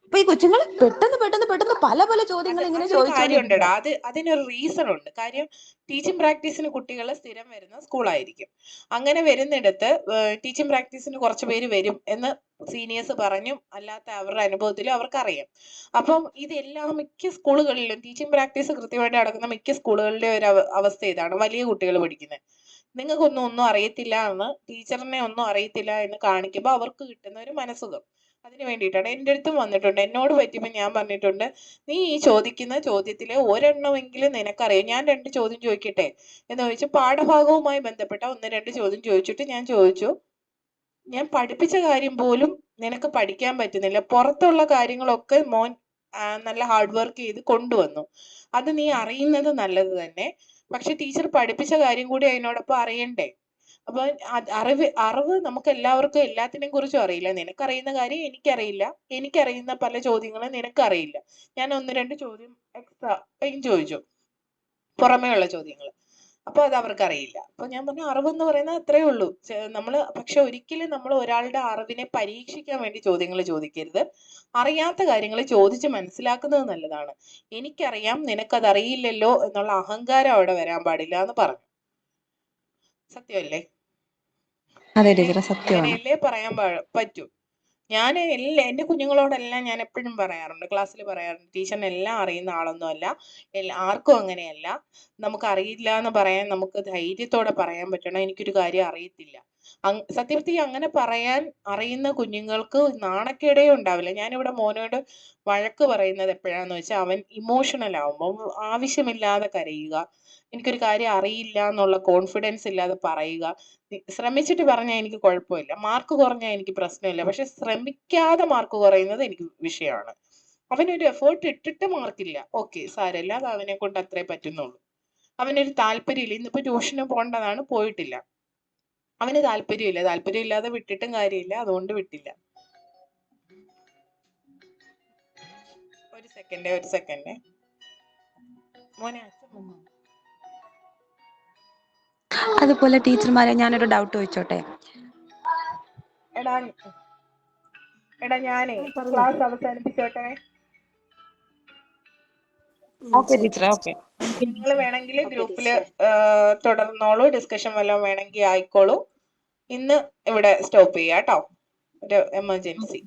Speaker 4: അപ്പൊ ഈ കുഞ്ഞുങ്ങൾ പെട്ടെന്ന് പല ചോദ്യങ്ങൾ ഇങ്ങനെ
Speaker 1: കാര്യമുണ്ടടാ. അതിനൊരു റീസൺ ഉണ്ട്. കാര്യം ടീച്ചിങ് പ്രാക്ടീസിന് കുട്ടികൾ സ്ഥിരം വരുന്ന സ്കൂളായിരിക്കും. അങ്ങനെ വരുന്നിടത്ത് ടീച്ചിങ് പ്രാക്ടീസിന് കുറച്ച് പേര് വരും എന്ന് സീനിയേഴ്സ് പറഞ്ഞും അല്ലാത്ത അവരുടെ അനുഭവത്തിലും അവർക്കറിയാം. അപ്പം ഇതെല്ലാം മിക്ക സ്കൂളുകളിലും ടീച്ചിങ് പ്രാക്ടീസ് കൃത്യമായിട്ട് നടക്കുന്ന മിക്ക സ്കൂളുകളിലെ ഒരു അവസ്ഥ ഇതാണ്. വലിയ കുട്ടികൾ പഠിക്കുന്നത്, നിങ്ങൾക്കൊന്നും അറിയത്തില്ല എന്ന്, ടീച്ചറിനെ ഒന്നും അറിയത്തില്ല എന്ന് കാണിക്കുമ്പോൾ അവർക്ക് കിട്ടുന്ന ഒരു മനസ്സുഖം, അതിന് വേണ്ടിയിട്ടാണ്. എൻ്റെ അടുത്തും വന്നിട്ടുണ്ട്, എന്നോട് പറ്റിയപ്പോൾ ഞാൻ പറഞ്ഞിട്ടുണ്ട്, നീ ഈ ചോദിക്കുന്ന ചോദ്യത്തിലെ ഒരെണ്ണമെങ്കിലും നിനക്കറിയാം. ഞാൻ 2 ചോദ്യം ചോദിക്കട്ടെ എന്ന് ചോദിച്ചു. പാഠഭാഗവുമായി ബന്ധപ്പെട്ട 1-2 ചോദ്യം ചോദിച്ചിട്ട് ഞാൻ ചോദിച്ചു, ഞാൻ പഠിപ്പിച്ച കാര്യം പോലും നിനക്ക് പഠിക്കാൻ പറ്റുന്നില്ല, പുറത്തുള്ള കാര്യങ്ങളൊക്കെ മോൻ നല്ല ഹാർഡ് വർക്ക് ചെയ്ത് കൊണ്ടുവന്നു, അത് നീ അറിയുന്നത് നല്ലത് തന്നെ, പക്ഷെ ടീച്ചർ പഠിപ്പിച്ച കാര്യം കൂടി അതിനോടൊപ്പം അറിയണ്ടേ? അപ്പൊ അറിവ് നമുക്ക് എല്ലാവർക്കും എല്ലാത്തിനെയും കുറിച്ചും അറിയില്ല. നിനക്കറിയുന്ന കാര്യം എനിക്കറിയില്ല, എനിക്കറിയുന്ന പല ചോദ്യങ്ങളും നിനക്കറിയില്ല. ഞാൻ 1-2 ചോദ്യം എക്സ്ട്രാ ചോദിച്ചു, പുറമേ ഉള്ള ചോദ്യങ്ങൾ. അപ്പൊ അത് അവർക്കറിയില്ല. അപ്പൊ ഞാൻ പറഞ്ഞു, അറിവെന്ന് പറയുന്നത് അത്രേ ഉള്ളൂ. പക്ഷെ ഒരിക്കലും നമ്മൾ ഒരാളുടെ അറിവിനെ പരീക്ഷിക്കാൻ വേണ്ടി ചോദ്യങ്ങൾ ചോദിക്കരുത്. അറിയാത്ത കാര്യങ്ങൾ ചോദിച്ച് മനസ്സിലാക്കുന്നത് നല്ലതാണ്. എനിക്കറിയാം, നിനക്കതറിയില്ലല്ലോ എന്നുള്ള അഹങ്കാരം അവിടെ വരാൻ പാടില്ല എന്ന് പറഞ്ഞു. സത്യമല്ലേ? അങ്ങനെയല്ലേ പറയാൻ പറ്റൂ. ഞാൻ എൻ്റെ കുഞ്ഞുങ്ങളോടെല്ലാം ഞാൻ എപ്പോഴും പറയാറുണ്ട്, ക്ലാസ്സിൽ പറയാറുണ്ട്, ടീച്ചറിന് എല്ലാം അറിയുന്ന ആളൊന്നും അല്ല, ആർക്കും അങ്ങനെയല്ല. നമുക്ക് അറിയില്ല എന്ന് പറയാൻ നമുക്ക് ധൈര്യത്തോടെ പറയാൻ പറ്റണം, എനിക്കൊരു കാര്യം അറിയത്തില്ല. സത്യത്തിൽ അങ്ങനെ പറയാൻ അറിയുന്ന കുഞ്ഞുങ്ങൾക്ക് നാണക്കേടേ ഉണ്ടാവില്ല. ഞാനിവിടെ മോനോട് വഴക്ക് പറയുന്നത് എപ്പോഴാന്ന് വെച്ചാൽ, അവൻ ഇമോഷണൽ ആവുമ്പോൾ ആവശ്യമില്ലാതെ കരയുക, എനിക്കൊരു കാര്യം അറിയില്ല എന്നുള്ള കോൺഫിഡൻസ് ഇല്ലാതെ പറയുക. ശ്രമിച്ചിട്ട് പറഞ്ഞാൽ എനിക്ക് കുഴപ്പമില്ല, മാർക്ക് കുറഞ്ഞാൽ എനിക്ക് പ്രശ്നമില്ല, പക്ഷെ ശ്രമിക്കാതെ മാർക്ക് കുറയുന്നത് എനിക്ക് വിഷയമാണ്. അവനൊരു എഫേർട്ട് ഇട്ടിട്ട് മാർക്കില്ല, ഓക്കെ സാരമില്ല, അത് അവനെ കൊണ്ട് അത്രേ പറ്റുന്നുള്ളൂ. അവനൊരു താല്പര്യമില്ല, ഇന്നിപ്പോ ട്യൂഷന് പോകേണ്ടതാണ്, പോയിട്ടില്ല, അവന് താല്പര്യമില്ലാതെ വിട്ടിട്ടും കാര്യമില്ല, അതുകൊണ്ട് വിട്ടില്ല. ഒരു സെക്കൻഡ് മോനെ.
Speaker 4: അതുപോലെ ടീച്ചർമാരെ ഞാനൊരു ഡൗട്ട് ചോദിച്ചോട്ടെ?
Speaker 1: എടാ ഞാനേ ക്ലാസ് അവസാനിപ്പിച്ചോട്ടെ.
Speaker 4: Okay teacher, okay.
Speaker 1: നിങ്ങൾ വേണമെങ്കിൽ ഗ്രൂപ്പില് തുടർന്നോളൂ, ഡിസ്കഷൻ വല്ലതും വേണമെങ്കിൽ ആയിക്കോളൂ. ഇന്ന് ഇവിടെ സ്റ്റോപ്പ് ചെയ്യാം കേട്ടോ, ഒരു എമർജൻസി.